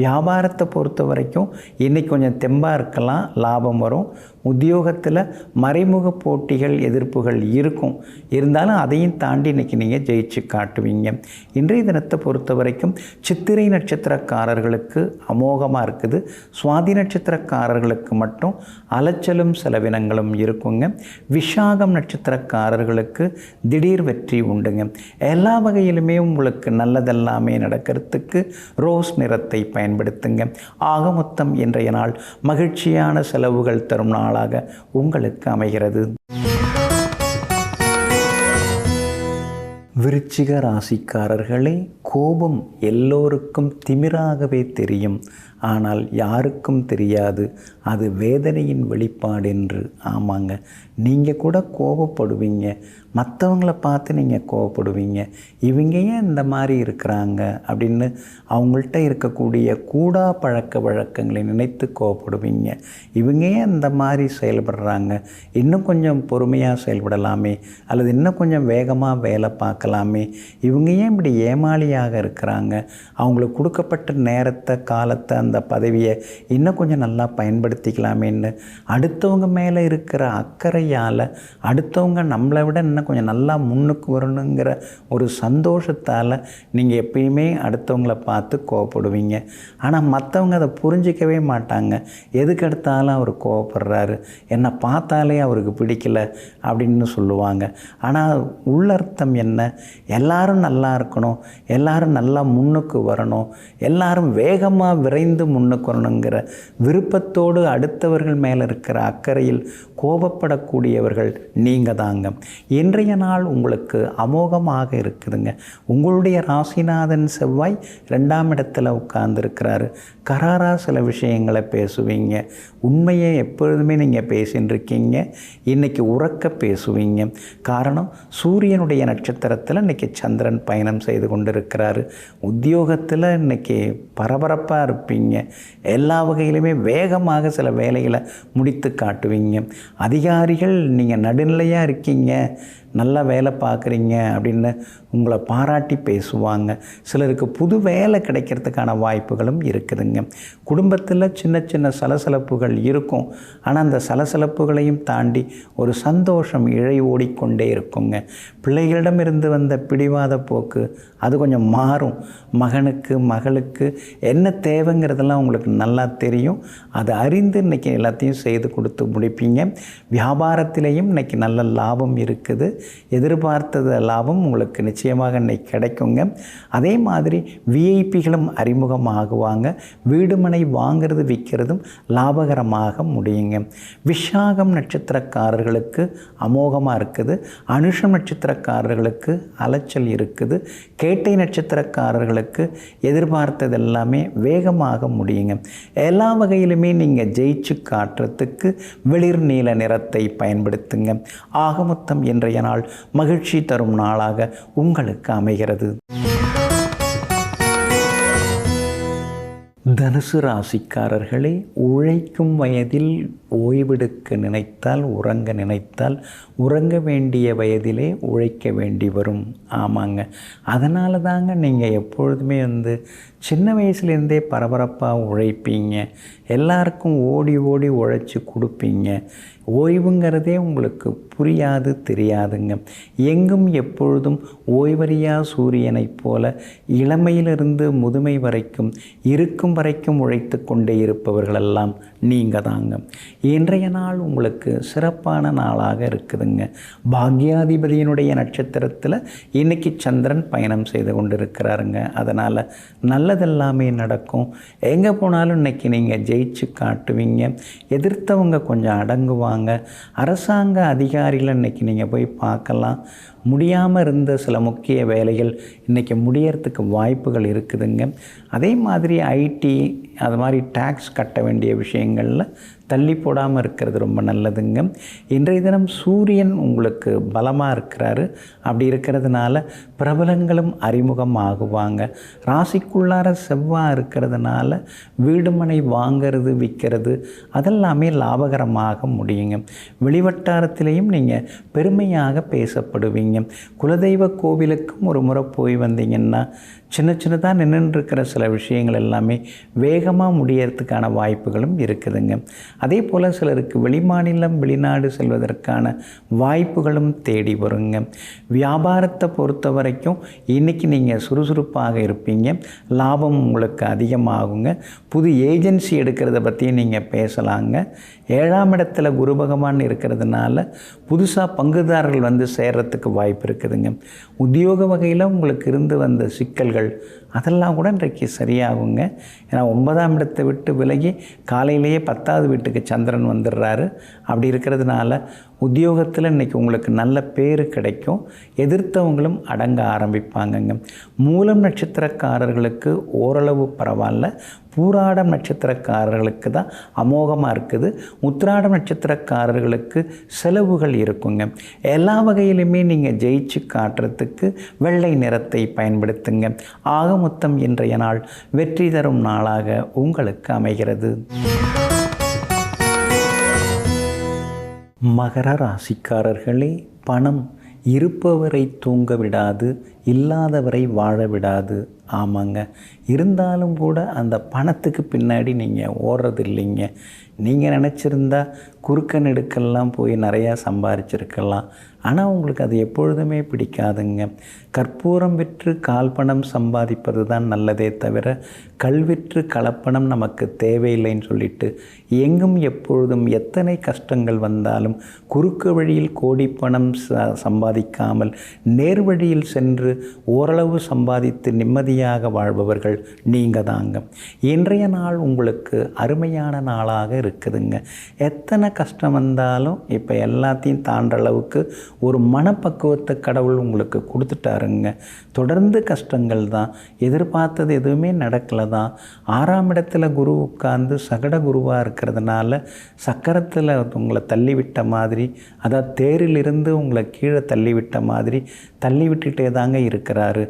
வியாபாரத்தை பொறுத்த வரைக்கும் இன்றைக்கி கொஞ்சம் தெம்பாக இருக்கலாம், லாபம் வரும். உத்தியோகத்தில் மறைமுக போட்டிகள் எதிர்ப்புகள் இருக்கும், இருந்தாலும் அதையும் தாண்டி இன்றைக்கி நீங்கள் ஜெயிச்சு காட்டுவீங்க. இன்றைய தினத்தை பொறுத்த வரைக்கும் சித்திரை நட்சத்திரக்காரர்களுக்கு அமோகமாக இருக்குது. சுவாதி நட்சத்திரக்காரர்களுக்கு மட்டும் அலைச்சலும் செலவினங்களும் இருக்குங்க. விஷாகம் நட்சத்திரக்காரர்களுக்கு திடீர் வெற்றி உண்டுங்க. எல்லா வகையிலுமே உங்களுக்கு நல்லதெல்லாமே நடக்கிறதுக்கு ரோஸ் நிறத்தை பயன்படுத்துங்க. ஆக மொத்தம் இன்றைய நாள் மகிழ்ச்சியான செலவுகள் தரும் நாளாக உங்களுக்கு அமைகிறது. விருச்சிக ராசிக்காரர்களே, கோபம் எல்லோருக்கும் திமிராகவே தெரியும், ஆனால் யாருக்கும் தெரியாது அது வேதனையின் வெளிப்பாடு என்று. ஆமாங்க, நீங்கள் கூட கோபப்படுவீங்க, மற்றவங்கள பார்த்து நீங்கள் கோபப்படுவீங்க. இவங்க ஏன் இந்த மாதிரி இருக்கிறாங்க அப்படின்னு அவங்கள்ட்ட இருக்கக்கூடிய கூடா பழக்க வழக்கங்களை நினைத்து கோபப்படுவீங்க. இவங்க ஏன் இந்த மாதிரி செயல்படுறாங்க, இன்னும் கொஞ்சம் பொறுமையாக செயல்படலாமே, அல்லது இன்னும் கொஞ்சம் வேகமாக வேலை பார்க்கலாமே, இவங்க ஏன் இப்படி ஏமாளியாக இருக்கிறாங்க, அவங்களுக்கு கொடுக்கப்பட்ட நேரத்தை காலத்தை அந்த பதவியை இன்னும் கொஞ்சம் நல்லா பயன்படுத்திக்கலாமேன்னு அடுத்தவங்க மேலே இருக்கிற அக்கறையால் அடுத்தவங்க நம்மளை விட இன்னும் கொஞ்சம் நல்லா முன்னுக்கு வரணுங்கிற ஒரு சந்தோஷத்தால் நீங்கள் எப்பயுமே அடுத்தவங்கள பார்த்து கோவப்படுவீங்க. ஆனால் மற்றவங்க அதை புரிஞ்சிக்கவே மாட்டாங்க. எதுக்கு எடுத்தாலும் அவர் கோவப்படுறாரு, என்னை பார்த்தாலே அவருக்கு பிடிக்கல அப்படின்னு சொல்லுவாங்க. ஆனால் உள்ளர்த்தம் என்ன, எல்லாரும் நல்லா இருக்கணும், எல்லாரும் நல்லா முன்னுக்கு வரணும், எல்லாரும் வேகமாக விரைந்து முன்னுக்கு வரணுங்கிற விருப்பத்தோடு அடுத்தவர்கள் மேலே இருக்கிற அக்கறையில் கோபப்படக்கூடியவர்கள் நீங்கள் தாங்க. இன்றைய நாள் உங்களுக்கு அமோகமாக இருக்குதுங்க. உங்களுடைய ராசிநாதன் செவ்வாய் 2ஆம் இடத்துல உட்கார்ந்துருக்கிறாரு. கராராக சில விஷயங்களை பேசுவீங்க, உண்மையை எப்பொழுதுமே நீங்கள் பேசின்னு இருக்கீங்க. இன்றைக்கி உறக்க பேசுவீங்க. காரணம், சூரியனுடைய நட்சத்திரத்தில் இன்றைக்கி சந்திரன் பயணம் செய்து கொண்டு இருக்கிறாரு. உத்தியோகத்தில் இன்றைக்கி பரபரப்பாக இருப்பீங்க. எல்லா வகையிலுமே வேகமாக சில வேலைகளை முடித்து காட்டுவீங்க. அதிகாரிகள் நீங்கள் நடுநிலையாக இருக்கீங்க, நல்லா வேலை பார்க்குறீங்க அப்படின்னு உங்களை பாராட்டி பேசுவாங்க. சிலருக்கு புது வேலை கிடைக்கிறதுக்கான வாய்ப்புகளும் இருக்குதுங்க. குடும்பத்தில் சின்ன சின்ன சலசலப்புகள் இருக்கும், ஆனால் அந்த சலசலப்புகளையும் தாண்டி ஒரு சந்தோஷம் இழை ஓடிக்கொண்டே இருக்குங்க. பிள்ளைகளிடமிருந்து வந்த பிடிவாத போக்கு அது கொஞ்சம் மாறும். மகனுக்கு மகளுக்கு என்ன தேவைங்கிறதெல்லாம் உங்களுக்கு நல்லா தெரியும். அதை அறிந்து இன்றைக்கி எல்லாத்தையும் செய்து கொடுத்து முடிப்பீங்க. வியாபாரத்திலேயும் இன்றைக்கி நல்ல லாபம் இருக்குது. எதிர்பார்த்தது லாபம் உங்களுக்கு நிச்சயமாக இன்றைக்கி கிடைக்குங்க. அதே மாதிரி விஐபிகளும் அறிமுகமாகுவாங்க. வீடுமனை வாங்கிறது விற்கிறதும் லாபகரமாக முடியுங்க. விஷாகம் நட்சத்திரக்காரர்களுக்கு அமோகமாக இருக்குது. அனுஷம் நட்சத்திரக்காரர்களுக்கு அலைச்சல் இருக்குது. கேட்டை நட்சத்திரக்காரர்களுக்கு எதிர்பார்த்தது எல்லாமே வேகமாக முடியுங்க. எல்லா வகையிலுமே நீங்கள் ஜெயிச்சு காட்டுறதுக்கு வெளிர் நீல நிறத்தை பயன்படுத்துங்க. ஆக மொத்தம் இன்றைய நாள் மகிழ்ச்சி தரும் நாளாக உங்களுக்கு அமைகிறது. தனுசு ராசிக்காரர்களே, உழைக்கும் வயதில் ஓய்வெடுக்க நினைத்தால் உறங்க நினைத்தால் உறங்க வேண்டிய வயதிலே உழைக்க வேண்டி வரும். ஆமாங்க, அதனால தாங்க நீங்கள் எப்பொழுதுமே சின்ன வயசுலேருந்தே பரபரப்பாக உழைப்பீங்க, எல்லாருக்கும் ஓடி ஓடி உழைச்சி கொடுப்பீங்க. ஓய்வுங்கிறதே உங்களுக்கு புரியாது, தெரியாதுங்க. எங்கும் எப்பொழுதும் ஓய்வறியா சூரியனைப் போல இளமையிலிருந்து முதுமை வரைக்கும் இருக்கும் வரைக்கும் உழைத்து கொண்டே இருப்பவர்களெல்லாம் நீங்கள் தாங்க. இன்றைய நாள் உங்களுக்கு சிறப்பான நாளாக இருக்குதுங்க. பாக்யாதிபதியினுடைய நட்சத்திரத்தில் இன்றைக்கி சந்திரன் பயணம் செய்து கொண்டு இருக்கிறாருங்க. அதனால் நல்லதெல்லாமே நடக்கும். எங்கே போனாலும் இன்றைக்கி நீங்கள் ஜெயிச்சு காட்டுவீங்க. எதிர்த்தவங்க கொஞ்சம் அடங்குவாங்க. அரசாங்க அதிகாரிகளை இன்றைக்கி நீங்கள் போய் பார்க்கலாம். முடியாமல் இருந்த சில முக்கிய வேலைகள் இன்றைக்கி முடியறதுக்கு வாய்ப்புகள் இருக்குதுங்க. அதே மாதிரி ஐடி அது மாதிரி டேக்ஸ் கட்ட வேண்டிய விஷயங்களில் தள்ளி போடாமல் இருக்கிறது ரொம்ப நல்லதுங்க. இன்றைய தினம் சூரியன் உங்களுக்கு பலமாக இருக்கிறாரு. அப்படி இருக்கிறதுனால பிரபலங்களும் அறிமுகம் ஆகுவாங்க. ராசிக்குள்ளார செவ்வாய் இருக்கிறதுனால வீடு மனை வாங்கிறது விற்கிறது அதெல்லாமே லாபகரமாக முடியுங்க. வெளிவட்டாரத்திலையும் நீங்கள் பெருமையாக பேசப்படுவீங்க. குலதெய்வ கோவிலுக்கும் ஒரு முறை போய் வந்தீங்கன்னா சின்ன சின்னதாக நின்றுருக்கிற சில விஷயங்கள் எல்லாமே வேகமாக முடியறதுக்கான வாய்ப்புகளும் இருக்குதுங்க. அதே போல் சிலருக்கு வெளிமாநிலம் வெளிநாடு செல்வதற்கான வாய்ப்புகளும் தேடி வருங்க. வியாபாரத்தை பொறுத்த வரைக்கும் இன்றைக்கி நீங்கள் சுறுசுறுப்பாக இருப்பீங்க. லாபம் உங்களுக்கு அதிகமாகுங்க. புது ஏஜென்சி எடுக்கிறத பற்றியும் நீங்கள் பேசலாங்க. 7ஆம் இடத்துல குரு பகவான் இருக்கிறதுனால புதுசாக பங்குதாரர்கள் வந்து சேர்கிறதுக்கு வாய்ப்பு இருக்குதுங்க. உத்தியோக வகையில் உங்களுக்கு இருந்து வந்த சிக்கல்கள் அதெல்லாம் கூட இன்றைக்கு சரியாகுங்க. ஏன்னா 9ஆம் இடத்தை விட்டு விலகி காலையிலேயே 10வது வீட்டுக்கு சந்திரன் வந்துடுறாரு. அப்படி இருக்கிறதுனால உத்தியோகத்தில் இன்றைக்கி உங்களுக்கு நல்ல பேர் கிடைக்கும். எதிர்த்தவங்களும் அடங்க ஆரம்பிப்பாங்கங்க. மூலம் நட்சத்திரக்காரர்களுக்கு ஓரளவு பரவாயில்ல. பூராடம் நட்சத்திரக்காரர்களுக்கு தான் அமோகமாக இருக்குது. உத்திராடம் நட்சத்திரக்காரர்களுக்கு செலவுகள் இருக்குங்க. எல்லா வகையிலுமே நீங்கள் ஜெயிச்சு காட்டுறதுக்கு வெள்ளை நிறத்தை பயன்படுத்துங்க. ஆக மொத்தம் இன்றைய நாள் வெற்றி தரும் நாளாக உங்களுக்கு அமைகிறது. மகர ராசிக்காரர்களே, பணம் இருப்பவரை தூங்க விடாது, இல்லாதவரை வாழ விடாது. ஆமாங்க, இருந்தாலும் கூட அந்த பணத்துக்கு பின்னாடி நீங்கள் ஓடுறது இல்லைங்க. நீங்கள் நினச்சிருந்தா குறுக்க நெடுக்கெல்லாம் போய் நிறையா சம்பாரிச்சிருக்கலாம். ஆனால் உங்களுக்கு அது எப்பொழுதுமே பிடிக்காதுங்க. கற்பூரம் விற்று கால்பணம் சம்பாதிப்பது தான் நல்லதே தவிர கல்விற்று கலப்பணம் நமக்கு தேவையில்லைன்னு சொல்லிட்டு எங்கும் எப்பொழுதும் எத்தனை கஷ்டங்கள் வந்தாலும் குறுக்கு வழியில் கோடிப்பணம் சம்பாதிக்காமல் நேர் வழியில் சென்று ஓரளவு சம்பாதித்து நிம்மதியாக வாழ்பவர்கள் நீங்கள் தாங்க. இன்றைய நாள் உங்களுக்கு அருமையான நாளாக இருக்குதுங்க. எத்தனை கஷ்டம் வந்தாலும் இப்போ எல்லாத்தையும் தாண்டுற அளவுக்கு ஒரு மனப்பக்குவத்தை கடவுள் உங்களுக்கு கொடுத்துட்டாருங்க. தொடர்ந்து கஷ்டங்கள் தான், எதிர்பார்த்தது எதுவுமே நடக்கலை தான். 6ஆம் இடத்துல குரு உட்கார்ந்து சகட குருவாக இருக்கிறதுனால சக்கரத்தில் உங்களை தள்ளிவிட்ட மாதிரி, அதாவது தேரிலிருந்து உங்களை கீழே தள்ளிவிட்ட மாதிரி தள்ளி விட்டுகிட்டே தாங்க இருக்கிறாரு.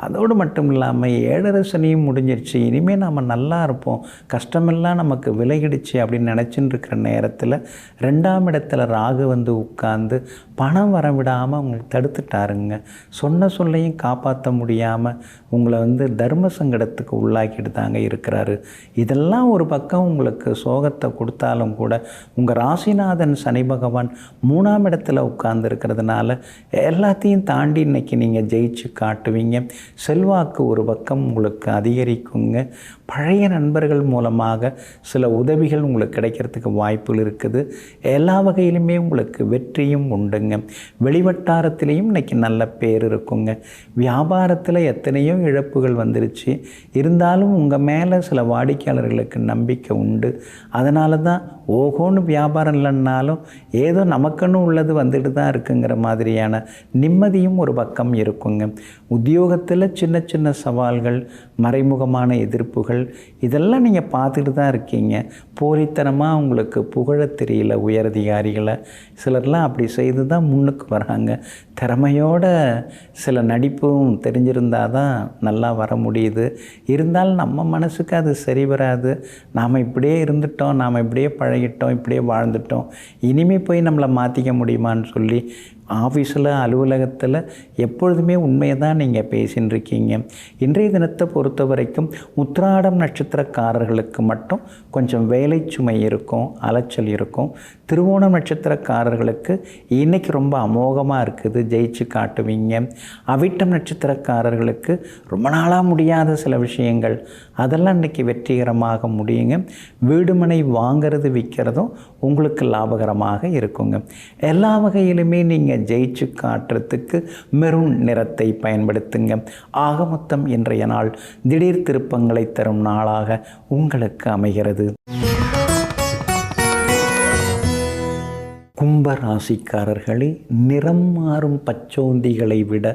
அதோடு மட்டும் இல்லாமல் 7.5 சனியும் முடிஞ்சிருச்சு. இனிமேல் நம்ம நல்லா இருப்போம், கஷ்டமெல்லாம் நமக்கு விலகிடுச்சு அப்படின்னு நினச்சின்னு இருக்கிற நேரத்தில் 2ஆம் இடத்துல ராகு வந்து உட்கார்ந்து பணம் வர விடாமல் உங்களுக்கு தடுத்துட்டாருங்க. சொன்ன சொல்லையும் காப்பாற்ற முடியாமல் உங்களை வந்து தர்ம சங்கடத்துக்கு உள்ளாக்கிட்டு தாங்க இருக்கிறாரு. இதெல்லாம் ஒரு பக்கம் உங்களுக்கு சோகத்தை கொடுத்தாலும் கூட உங்கள் ராசிநாதன் சனி பகவான் 3ஆம் இடத்துல உட்கார்ந்து இருக்கிறதுனால எல்லாத்தையும் தாண்டி இன்றைக்கி நீங்கள் ஜெயிச்சு காட்டுவீங்க. செல்வாக்கு ஒரு பக்கம் உங்களுக்கு அதிகரிக்குங்க. பழைய நண்பர்கள் மூலமாக சில உதவிகள் உங்களுக்கு கிடைக்கிறதுக்கு வாய்ப்புகள் இருக்குது. எல்லா வகையிலுமே உங்களுக்கு வெற்றியும் உண்டுங்க. வெளிவட்டாரத்திலையும் இன்றைக்கி நல்ல பேர் இருக்குங்க. வியாபாரத்தில் எத்தனையோ இழப்புகள் வந்துருச்சு, இருந்தாலும் உங்கள் மேலே சில வாடிக்கையாளர்களுக்கு நம்பிக்கை உண்டு. அதனால தான் ஓஹோன்னு வியாபாரம் இல்லைன்னாலும் ஏதோ நமக்குன்னு உள்ளது வந்துட்டு தான் இருக்குங்கிற மாதிரியான நிம்மதியும் ஒரு பக்கம் இருக்குங்க. உத்தியோகத்தில் சின்ன சின்ன சவால்கள், மறைமுகமான எதிர்ப்புகள் இதெல்லாம் நீங்கள் பார்த்துட்டு தான் இருக்கீங்க. போலித்தனமாக உங்களுக்கு புகழ தெரியல உயரதிகாரிகளை. சிலர்லாம் அப்படி செய்து தான் முன்னுக்கு வராங்க. திறமையோட சில நடிப்பும் தெரிஞ்சிருந்தால் தான் நல்லா வர முடியுது. இருந்தாலும் நம்ம மனசுக்கு அது சரி வராது. நாம் இப்படியே இருந்துட்டோம், நாம் இப்படியே பழகிட்டோம், இப்படியே வாழ்ந்துட்டோம், இனிமேல் போய் நம்மளை மாற்றிக்க முடியுமான்னு சொல்லி ஆஃபீஸில் அலுவலகத்தில் எப்பொழுதுமே உண்மையை தான் நீங்கள் பேசின்னு இருக்கீங்க. இன்றைய தினத்தை பொறுத்த வரைக்கும் உத்திராடம் நட்சத்திரக்காரர்களுக்கு மட்டும் கொஞ்சம் வேலை சுமை இருக்கும், அலைச்சல் இருக்கும். திருவோணம் நட்சத்திரக்காரர்களுக்கு இன்றைக்கி ரொம்ப அமோகமாக இருக்குது, ஜெயிச்சு காட்டுவீங்க. அவிட்டம் நட்சத்திரக்காரர்களுக்கு ரொம்ப நாளாக முடியாத சில விஷயங்கள் அதெல்லாம் இன்றைக்கி வெற்றிகரமாக முடியுங்க. வீடுமனை வாங்கிறது விற்கிறதும் உங்களுக்கு லாபகரமாக இருக்குங்க. எல்லா வகையிலுமே நீங்கள் ஜெயிச்சு காட்டுறதுக்கு மெரூன் நிறத்தை பயன்படுத்துங்க. ஆக மொத்தம் இன்றைய நாள் திடீர் திருப்பங்களை தரும் நாளாக உங்களுக்கு அமைகிறது. கும்பராசிக்காரர்களே, நிறம் மாறும் பச்சோந்திகளை விட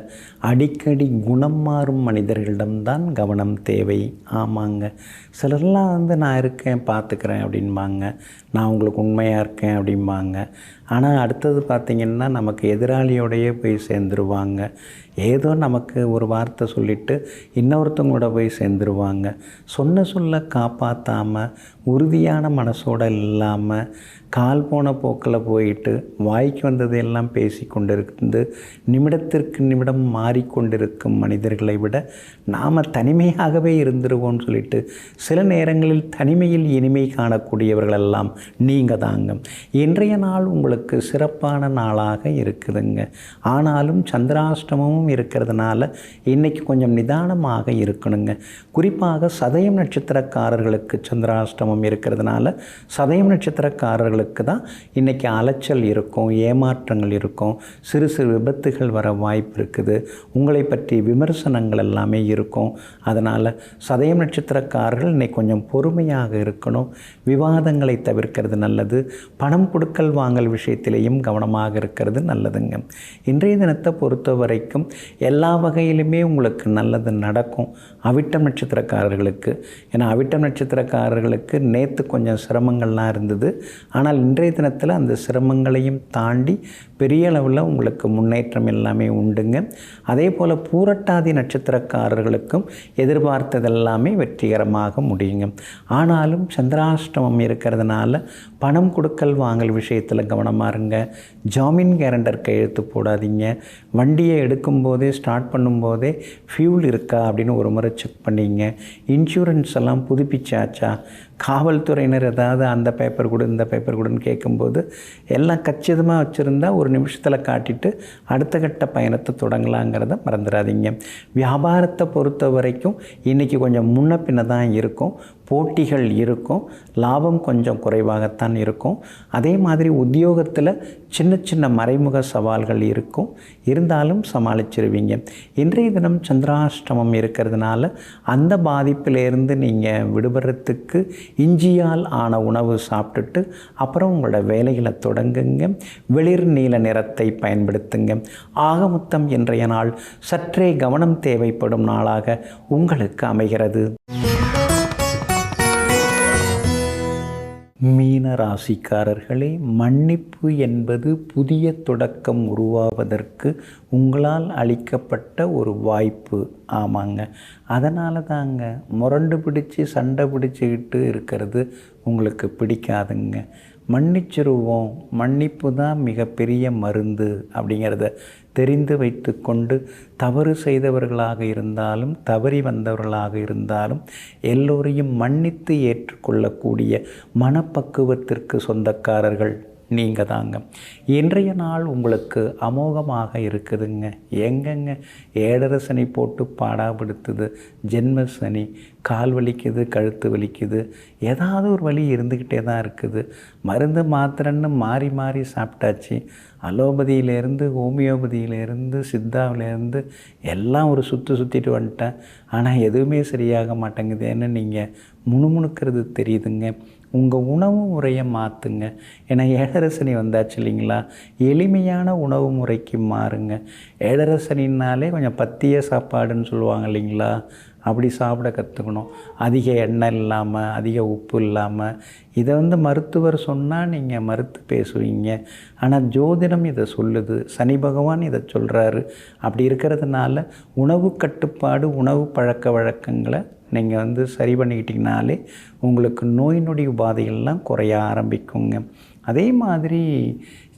அடிக்கடி குணம் மாறும் மனிதர்களிடம்தான் கவனம் தேவை. ஆமாங்க, சிலர்லாம் நான் இருக்கேன் பார்த்துக்கிறேன் அப்படின்பாங்க, நான் உங்களுக்கு உண்மையாக இருக்கேன் அப்படிம்பாங்க. ஆனால் அடுத்தது பார்த்திங்கன்னா நமக்கு எதிராளியோடையே போய் சேர்ந்துருவாங்க. ஏதோ நமக்கு ஒரு வார்த்தை சொல்லிவிட்டு இன்னொருத்தவங்களோட போய் சேர்ந்துருவாங்க. சொன்ன சொல்ல காப்பாற்றாமல் உறுதியான மனசோடு இல்லாமல் கால் போன போக்கில் போயிட்டு வாய்க்கு வந்தது எல்லாம் பேசி கொண்டிருந்து நிமிடத்திற்கு நிமிடம் மாறிக்கொண்டிருக்கும் மனிதர்களை விட நாம் தனிமையாகவே இருந்துருவோம்னு சொல்லிட்டு சில நேரங்களில் தனிமையில் இனிமை காணக்கூடியவர்களெல்லாம் நீங்கள் தாங்க. இன்றைய நாள் உங்களுக்கு சிறப்பான நாளாக இருக்குதுங்க. ஆனாலும் சந்திராஷ்டமமும் இருக்கிறதுனால இன்றைக்கி கொஞ்சம் நிதானமாக இருக்கணுங்க. குறிப்பாக சதயம் நட்சத்திரக்காரர்களுக்கு சந்திராஷ்டமம் இருக்கிறதுனால சதயம் நட்சத்திரக்காரர்களுக்கு தான் இன்றைக்கி அலைச்சல் இருக்கும், ஏமாற்றங்கள் இருக்கும், சிறு சிறு விபத்துகள் வர வாய்ப்பு இருக்குது. உங்களை பற்றி விமர்சனங்கள் எல்லாமே இருக்கும். அதனால் சதயம் நட்சத்திரக்காரர்கள் இன்றைக்கி கொஞ்சம் பொறுமையாக இருக்கணும். விவாதங்களை தவிர்க்கிறது நல்லது. பணம் கொடுக்கல் வாங்கல் விஷயத்திலேயும் கவனமாக இருக்கிறது நல்லதுங்க. இன்றைய தினத்தை பொறுத்த வரைக்கும் எல்லா வகையிலுமே உங்களுக்கு நல்லது நடக்கும். அவிட்டம் நட்சத்திரக்காரர்களுக்கு, ஏன்னா அவிட்டம் நட்சத்திரக்காரர்களுக்கு நேற்று கொஞ்சம் சிரமங்கள்லாம் இருந்தது. ஆனால் இன்றைய தினத்தில் அந்த சிரமங்களையும் தாண்டி பெரிய அளவில் உங்களுக்கு முன்னேற்றம் எல்லாமே உண்டுங்க. அதே போல் பூரட்டாதி நட்சத்திரக்காரர்களுக்கும் எதிர்பார்த்ததெல்லாமே வெற்றிகரமாக முடியுங்க. ஆனாலும் சந்திராஷ்டமம் இருக்கிறதுனால பணம் கொடுக்கல் வாங்கல் விஷயத்தில் கவனமாக இருங்க. ஜாமீன் கேரண்டர் கையெழுத்து போடாதீங்க. வண்டியை எடுக்கும்போதே ஸ்டார்ட் பண்ணும்போதே ஃபியூல் இருக்கா அப்படின்னு ஒரு முறை செக் பண்ணிங்க. இன்சூரன்ஸ் எல்லாம் புதுப்பிச்சாச்சா, காவல்துறையினர் ஏதாவது அந்த பேப்பர் கொடு இந்த பேப்பர் கொடுன்னு கேட்கும்போது எல்லாம் கச்சிதமாக வச்சுருந்தா ஒரு நிமிஷத்தில் காட்டிட்டு அடுத்த கட்ட பயணத்தை தொடங்கலாங்கிறத மறந்துடாதீங்க. வியாபாரத்தை பொறுத்த வரைக்கும் இன்றைக்கி கொஞ்சம் முன்ன பின்ன தான் இருக்கும். போட்டிகள் இருக்கும், லாபம் கொஞ்சம் குறைவாகத்தான் இருக்கும். அதே மாதிரி உத்தியோகத்தில் சின்ன சின்ன மறைமுக சவால்கள் இருக்கும், இருந்தாலும் சமாளிச்சிருவீங்க. இன்றைய தினம் சந்திராஷ்டமம் இருக்கிறதுனால அந்த பாதிப்பிலேருந்து நீங்கள் விடுபடுறதுக்கு இஞ்சியால் ஆன உணவு சாப்பிட்டுட்டு அப்புறம் உங்களோட வேலைகளை தொடங்குங்க. வெளிர் நீல நிறத்தை பயன்படுத்துங்க. ஆக மொத்தம் இன்றைய நாள் சற்றே கவனம் தேவைப்படும் நாளாக உங்களுக்கு அமைகிறது. மீன ராசிக்காரர்களே, மன்னிப்பு என்பது புதிய தொடக்கம் உருவாவதற்கு உங்களால் அளிக்கப்பட்ட ஒரு வாய்ப்பு. ஆமாங்க, அதனால தாங்க முரண்டு பிடிச்சி சண்டை பிடிச்சிக்கிட்டு இருக்கிறது உங்களுக்கு பிடிக்காதுங்க. மன்னிச்சிருவோம், மன்னிப்பு தான் மிகப்பெரிய மருந்து அப்படிங்கிறத தெரிந்து வைத்து கொண்டு தவறு செய்தவர்களாக இருந்தாலும் தவறி வந்தவர்களாக இருந்தாலும் எல்லோரையும் மன்னித்து ஏற்றுக்கொள்ளக்கூடிய மனப்பக்குவத்திற்கு சொந்தக்காரர்கள் நீங்கள் தாங்க. இன்றைய நாள் உங்களுக்கு அமோகமாக இருக்குதுங்க. எங்கெங்க ஏழரை சனி போட்டு பாடாப்படுத்துது, ஜென்ம சனி, கால் வலிக்குது, கழுத்து வலிக்குது, ஏதாவது ஒரு வலி இருந்துக்கிட்டே தான் இருக்குது. மருந்து மாத்திரைன்னு மாறி மாறி சாப்பிட்டாச்சு. அலோபதியிலேருந்து ஹோமியோபதியிலேருந்து சித்தாவிலேருந்து எல்லாம் ஒரு சுற்றிட்டு வந்துட்டேன். ஆனால் எதுவுமே சரியாக மாட்டேங்குதுன்னு நீங்கள் முணுமுணுக்கிறது தெரியுதுங்க. உங்கள் உணவு முறையை மாற்றுங்க. ஏன்னா ஏழரை சனி வந்தாச்சு இல்லைங்களா, எளிமையான உணவு முறைக்கு மாறுங்க. ஏழரை சனின்னாலே கொஞ்சம் பத்திய சாப்பாடுன்னு சொல்லுவாங்க இல்லைங்களா, அப்படி சாப்பிட கற்றுக்கணும். அதிக எண்ணெய் இல்லாமல், அதிக உப்பு இல்லாமல். இதை மருத்துவர் சொன்னால் நீங்கள் மறுத்து பேசுவீங்க. ஆனால் ஜோதிடம் இதை சொல்லுது, சனி பகவான் இதை சொல்கிறாரு. அப்படி இருக்கிறதுனால உணவு கட்டுப்பாடு, உணவு பழக்க வழக்கங்களை நீங்கள் வந்து சரி பண்ணிக்கிட்டிங்கனாலே உங்களுக்கு நோய் நொடி உபாதைகள்லாம் குறைய ஆரம்பிக்குங்க. அதே மாதிரி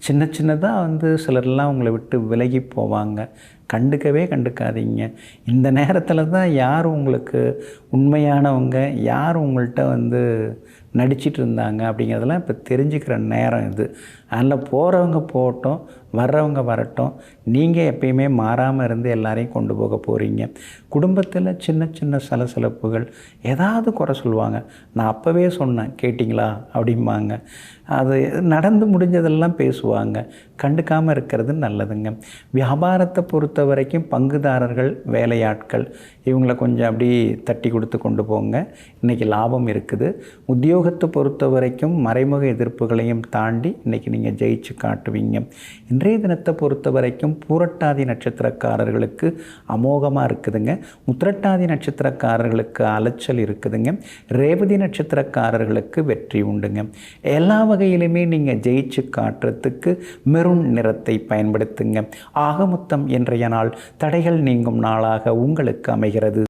சின்ன சின்னதாக வந்து சிலர்லாம் உங்களை விட்டு விலகி போவாங்க. கண்டுக்காதீங்க. இந்த நேரத்தில் தான் யார் உங்களுக்கு உண்மையானவங்க, யார் உங்கள்கிட்ட வந்து நடிச்சிட்டு இருந்தாங்க அப்படிங்கிறதெல்லாம் இப்போ தெரிஞ்சுக்கிற நேரம் இது. அதில் போகிறவங்க போகட்டும், வர்றவங்க வரட்டும். நீங்கள் எப்பயுமே மாறாமல் இருந்து எல்லாரையும் கொண்டு போக போகிறீங்க. குடும்பத்தில் சின்ன சின்ன சலசலப்புகள், ஏதாவது குறை சொல்லுவாங்க. நான் அப்போவே சொன்னேன் கேட்டிங்களா அப்படிம்பாங்க. அது நடந்து முடிஞ்சதெல்லாம் பேசுவாங்க. கண்டுக்காமல் இருக்கிறது நல்லதுங்க. வியாபாரத்தை பொறுத்த வரைக்கும் பங்குதாரர்கள், வேலையாட்கள் இவங்களை கொஞ்சம் அப்படி தட்டி கொடுத்து கொண்டு போங்க. இன்றைக்கி லாபம் இருக்குது. உத்தியோகத்தை பொறுத்த வரைக்கும் மறைமுக எதிர்ப்புகளையும் தாண்டி இன்றைக்கி நீங்கள் ஜெயிச்சு காட்டுவீங்க. இன்றைய தினத்தை பொறுத்த வரைக்கும் பூரட்டாதி நட்சத்திரக்காரர்களுக்கு அமோகமாக இருக்குதுங்க. உத்திரட்டாதி நட்சத்திரக்காரர்களுக்கு அலைச்சல் இருக்குதுங்க. ரேவதி நட்சத்திரக்காரர்களுக்கு வெற்றி உண்டுங்க. எல்லா வகையிலுமே நீங்கள் ஜெயிச்சு காட்டுறதுக்கு மெரூன் நிறத்தை பயன்படுத்துங்க. ஆக மொத்தம் இன்றைய நாள் தடைகள் நீங்கும் நாளாக உங்களுக்கு அமைகிறது.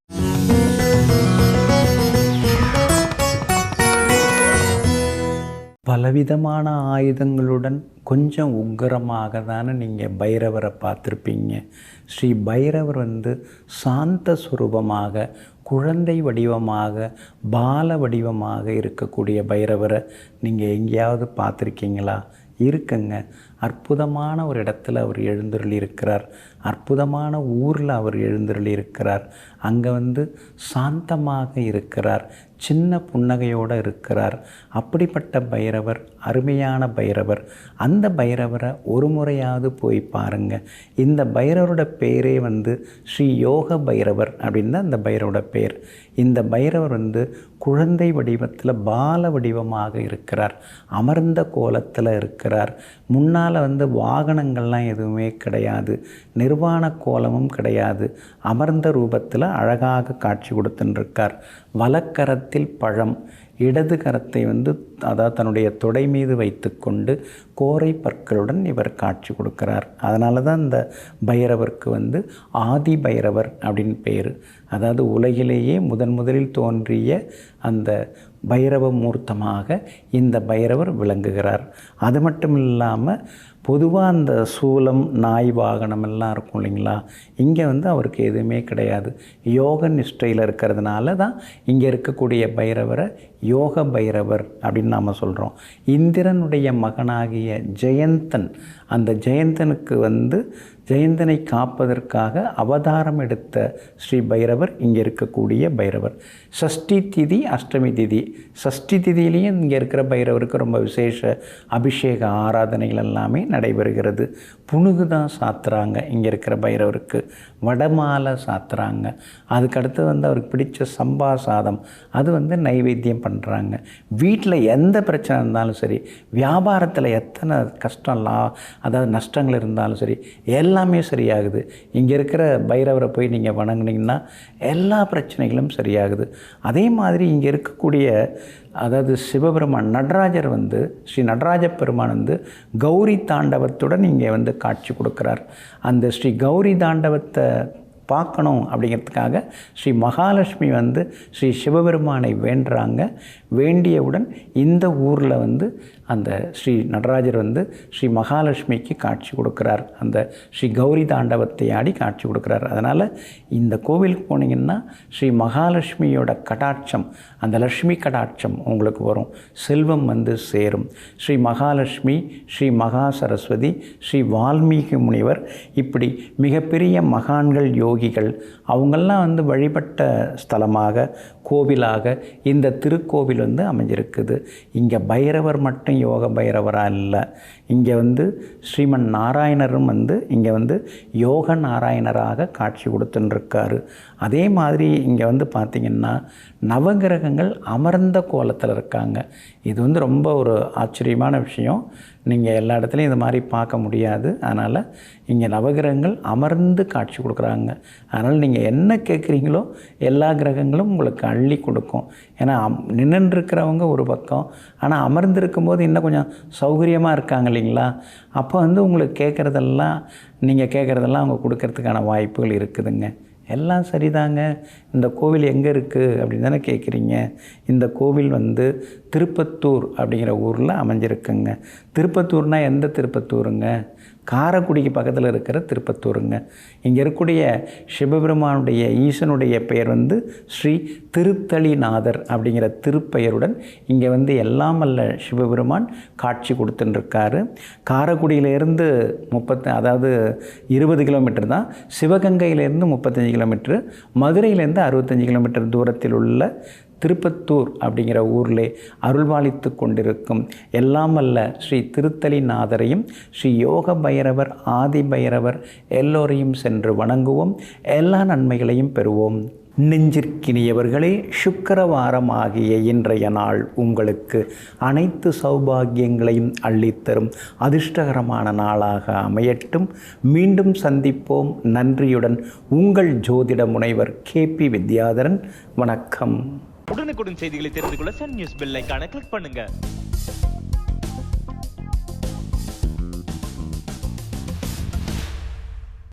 பலவிதமான ஆயுதங்களுடன் கொஞ்சம் உக்கிரமாக தானே நீங்கள் பைரவரை பார்த்துருப்பீங்க. ஸ்ரீ பைரவர் வந்து சாந்த சுரூபமாக, குழந்தை வடிவமாக, பால வடிவமாக இருக்கக்கூடிய பைரவரை நீங்கள் எங்கேயாவது பார்த்துருக்கீங்களா? இருக்குங்க. அற்புதமான ஒரு இடத்துல அவர் எழுந்தருளி இருக்கிறார். அற்புதமான ஊரில் அவர் எழுந்தருளி இருக்கிறார். அங்கே வந்து சாந்தமாக இருக்கிறார். சின்ன புன்னகையோடு இருக்கிறார். அப்படிப்பட்ட பைரவர் அருமையான பைரவர். அந்த பைரவரை ஒரு முறையாவது போய் பாருங்கள். இந்த பைரவரோட பேரே வந்து ஸ்ரீ யோக பைரவர் அப்படின்னு தான் இந்த பைரவரோட பேர். இந்த பைரவர் வந்து குழந்தை வடிவத்தில் பால வடிவமாக இருக்கிறார். அமர்ந்த கோலத்தில் இருக்கிறார். முன்னால் வந்து வாகனங்கள்லாம் எதுவுமே கிடையாது. நிர்வாண கோலமும் கிடையாது. அமர்ந்த ரூபத்தில் அழகாக காட்சி கொடுத்துருக்கார். வலக்கரத்தில் பழம், இடது கரத்தை வந்து அதாவது தன்னுடைய தொடை மீது வைத்து கொண்டு கோரை பற்களுடன் இவர் காட்சி கொடுக்கிறார். அதனால தான் இந்த பைரவருக்கு வந்து ஆதி பைரவர் அப்படின்னு பேர். அதாவது உலகிலேயே முதலில் தோன்றிய அந்த பைரவ மூர்த்தமாக இந்த பைரவர் விளங்குகிறார். அது மட்டும் இல்லாமல் பொதுவாக அந்த சூலம், நாய் வாகனம் எல்லாம் இருக்கும் இல்லைங்களா, இங்கே வந்து அவருக்கு எதுவுமே கிடையாது. யோக நிஷ்டையில் இருக்கிறதுனால தான் இங்கே இருக்கக்கூடிய பைரவரை யோக பைரவர் அப்படின்னு நாம் சொல்கிறோம். இந்திரனுடைய மகனாகிய ஜெயந்தன், அந்த ஜெயந்தனுக்கு வந்து ஜெயந்தனை காப்பதற்காக அவதாரம் எடுத்த ஸ்ரீ பைரவர் இங்கே இருக்கக்கூடிய பைரவர். சஷ்டி திதி, அஷ்டமி திதி. சஷ்டி திதியிலையும் இங்கே இருக்கிற பைரவருக்கு ரொம்ப விசேஷ அபிஷேக ஆராதனைகள் எல்லாமே நடைபெறுகிறது. புணுகு தான் சாத்துறாங்க இங்கே இருக்கிற பைரவருக்கு. வடமாலை சாத்துறாங்க. அதுக்கடுத்து வந்து அவருக்கு பிடிச்ச சம்பா சாதம் அது வந்து நைவேத்தியம் பண்ணுறாங்க. வீட்டில் எந்த பிரச்சனை இருந்தாலும் சரி, வியாபாரத்தில் எத்தனை கஷ்டம் அதாவது நஷ்டங்கள் இருந்தாலும் சரி, எல்லாமே சரியாகுது. இங்கே இருக்கிற பைரவரை போய் நீங்கள் வணங்குனீங்கன்னா எல்லா பிரச்சனைகளும் சரியாகுது. அதே மாதிரி இங்கே இருக்கக்கூடிய அதாவது சிவபெருமான் நடராஜர் வந்து ஸ்ரீ நடராஜ பெருமான் வந்து கௌரி தாண்டவத்துடன் இங்கே வந்து காட்சி கொடுக்குறார். அந்த ஸ்ரீ கௌரி தாண்டவத்தை பார்க்கணும் அப்படிங்கிறதுக்காக ஸ்ரீ மகாலட்சுமி வந்து ஸ்ரீ சிவபெருமானை வேண்டுறாங்க. வேண்டியவுடன் இந்த ஊரில் வந்து அந்த ஸ்ரீ நடராஜர் வந்து ஸ்ரீ மகாலட்சுமிக்கு காட்சி கொடுக்குறார். அந்த ஸ்ரீ கௌரி தாண்டவத்தை ஆடி காட்சி கொடுக்குறார். அதனால் இந்த கோவிலுக்கு போனீங்கன்னா ஸ்ரீ மகாலட்சுமியோட கடாட்சம், அந்த லக்ஷ்மி கடாட்சம் உங்களுக்கு வரும். செல்வம் வந்து சேரும். ஸ்ரீ மகாலட்சுமி, ஸ்ரீ மகா சரஸ்வதி, ஸ்ரீ வால்மீகி முனிவர், இப்படி மிகப்பெரிய மகான்கள், யோகிகள் அவங்கெல்லாம் வந்து வழிபட்ட ஸ்தலமாக, கோவிலாக இந்த திருக்கோவில் வந்து அமைஞ்சிருக்குது. இங்கே பைரவர் மட்டும் யோக பைரவராக இல்லை. இங்கே வந்து ஸ்ரீமன் நாராயணரும் வந்து இங்கே வந்து யோக நாராயணராக காட்சி கொடுத்துட்டுருக்காரு. அதே மாதிரி இங்கே வந்து பார்த்திங்கன்னா நவகிரகங்கள் அமர்ந்த கோலத்தில் இருக்காங்க. இது வந்து ரொம்ப ஒரு ஆச்சரியமான விஷயம். நீங்கள் எல்லா இடத்துலையும் இது மாதிரி பார்க்க முடியாது. அதனால் இங்கே நவகிரகங்கள் அமர்ந்து காட்சி கொடுக்குறாங்க. அதனால் நீங்கள் என்ன கேட்குறீங்களோ எல்லா கிரகங்களும் உங்களுக்கு அள்ளி கொடுக்கும். ஏன்னா நின்றுருக்கிறவங்க ஒரு பக்கம், ஆனால் அமர்ந்திருக்கும் போது இன்னும் கொஞ்சம் சௌகரியமாக இருக்காங்க இல்லைங்களா. அப்போ வந்து உங்களுக்கு கேட்குறதெல்லாம், நீங்கள் கேட்குறதெல்லாம் அவங்க கொடுக்கறதுக்கான வாய்ப்புகள் இருக்குதுங்க. எல்லாம் சரிதாங்க. இந்த கோவில் எங்கே இருக்குது அப்படின்னு தானே கேட்குறீங்க. இந்த கோவில் வந்து திருப்பத்தூர் அப்படிங்கிற ஊரில் அமைஞ்சிருக்குங்க. திருப்பத்தூர்னால் எந்த திருப்பத்தூருங்க? காரைக்குடிக்கு பக்கத்தில் இருக்கிற திருப்பத்தூருங்க. இங்கே இருக்கக்கூடிய சிவபெருமானுடைய ஈசனுடைய பெயர் வந்து ஸ்ரீ திருத்தளிநாதர் அப்படிங்கிற திருப்பெயருடன் இங்கே வந்து எல்லாம் வல்ல சிவபெருமான் காட்சி கொடுத்துட்டுருக்காரு. காரைக்குடியிலேருந்து 20 கிலோமீட்டர் தான், சிவகங்கையிலேருந்து 35 கிலோமீட்டரு, மதுரையிலேருந்து 65 கிலோமீட்டர் தூரத்தில் உள்ள திருப்பத்தூர் அப்படிங்கிற ஊரில் அருள்பாலித்து கொண்டிருக்கும் எல்லாம் வல்ல ஸ்ரீ திருத்தளிநாதரையும் ஸ்ரீ யோக பைரவர், ஆதி பைரவர் எல்லோரையும் சென்று வணங்குவோம். எல்லா நன்மைகளையும் பெறுவோம். நெஞ்சிற்கினியவர்களே, சுக்கிரவாரம் ஆகிய இன்றைய நாள் உங்களுக்கு அனைத்து சௌபாகியங்களையும் அள்ளித்தரும் அதிர்ஷ்டகரமான நாளாக அமையட்டும். மீண்டும் சந்திப்போம். நன்றியுடன் உங்கள் ஜோதிட முனைவர் KP வித்யாதரன். வணக்கம். உடனுக்குடன் செய்திகளை தெரிந்து கொள்ள சன் நியூஸ் பெல் ஐகானை கிளிக் பண்ணுங்க.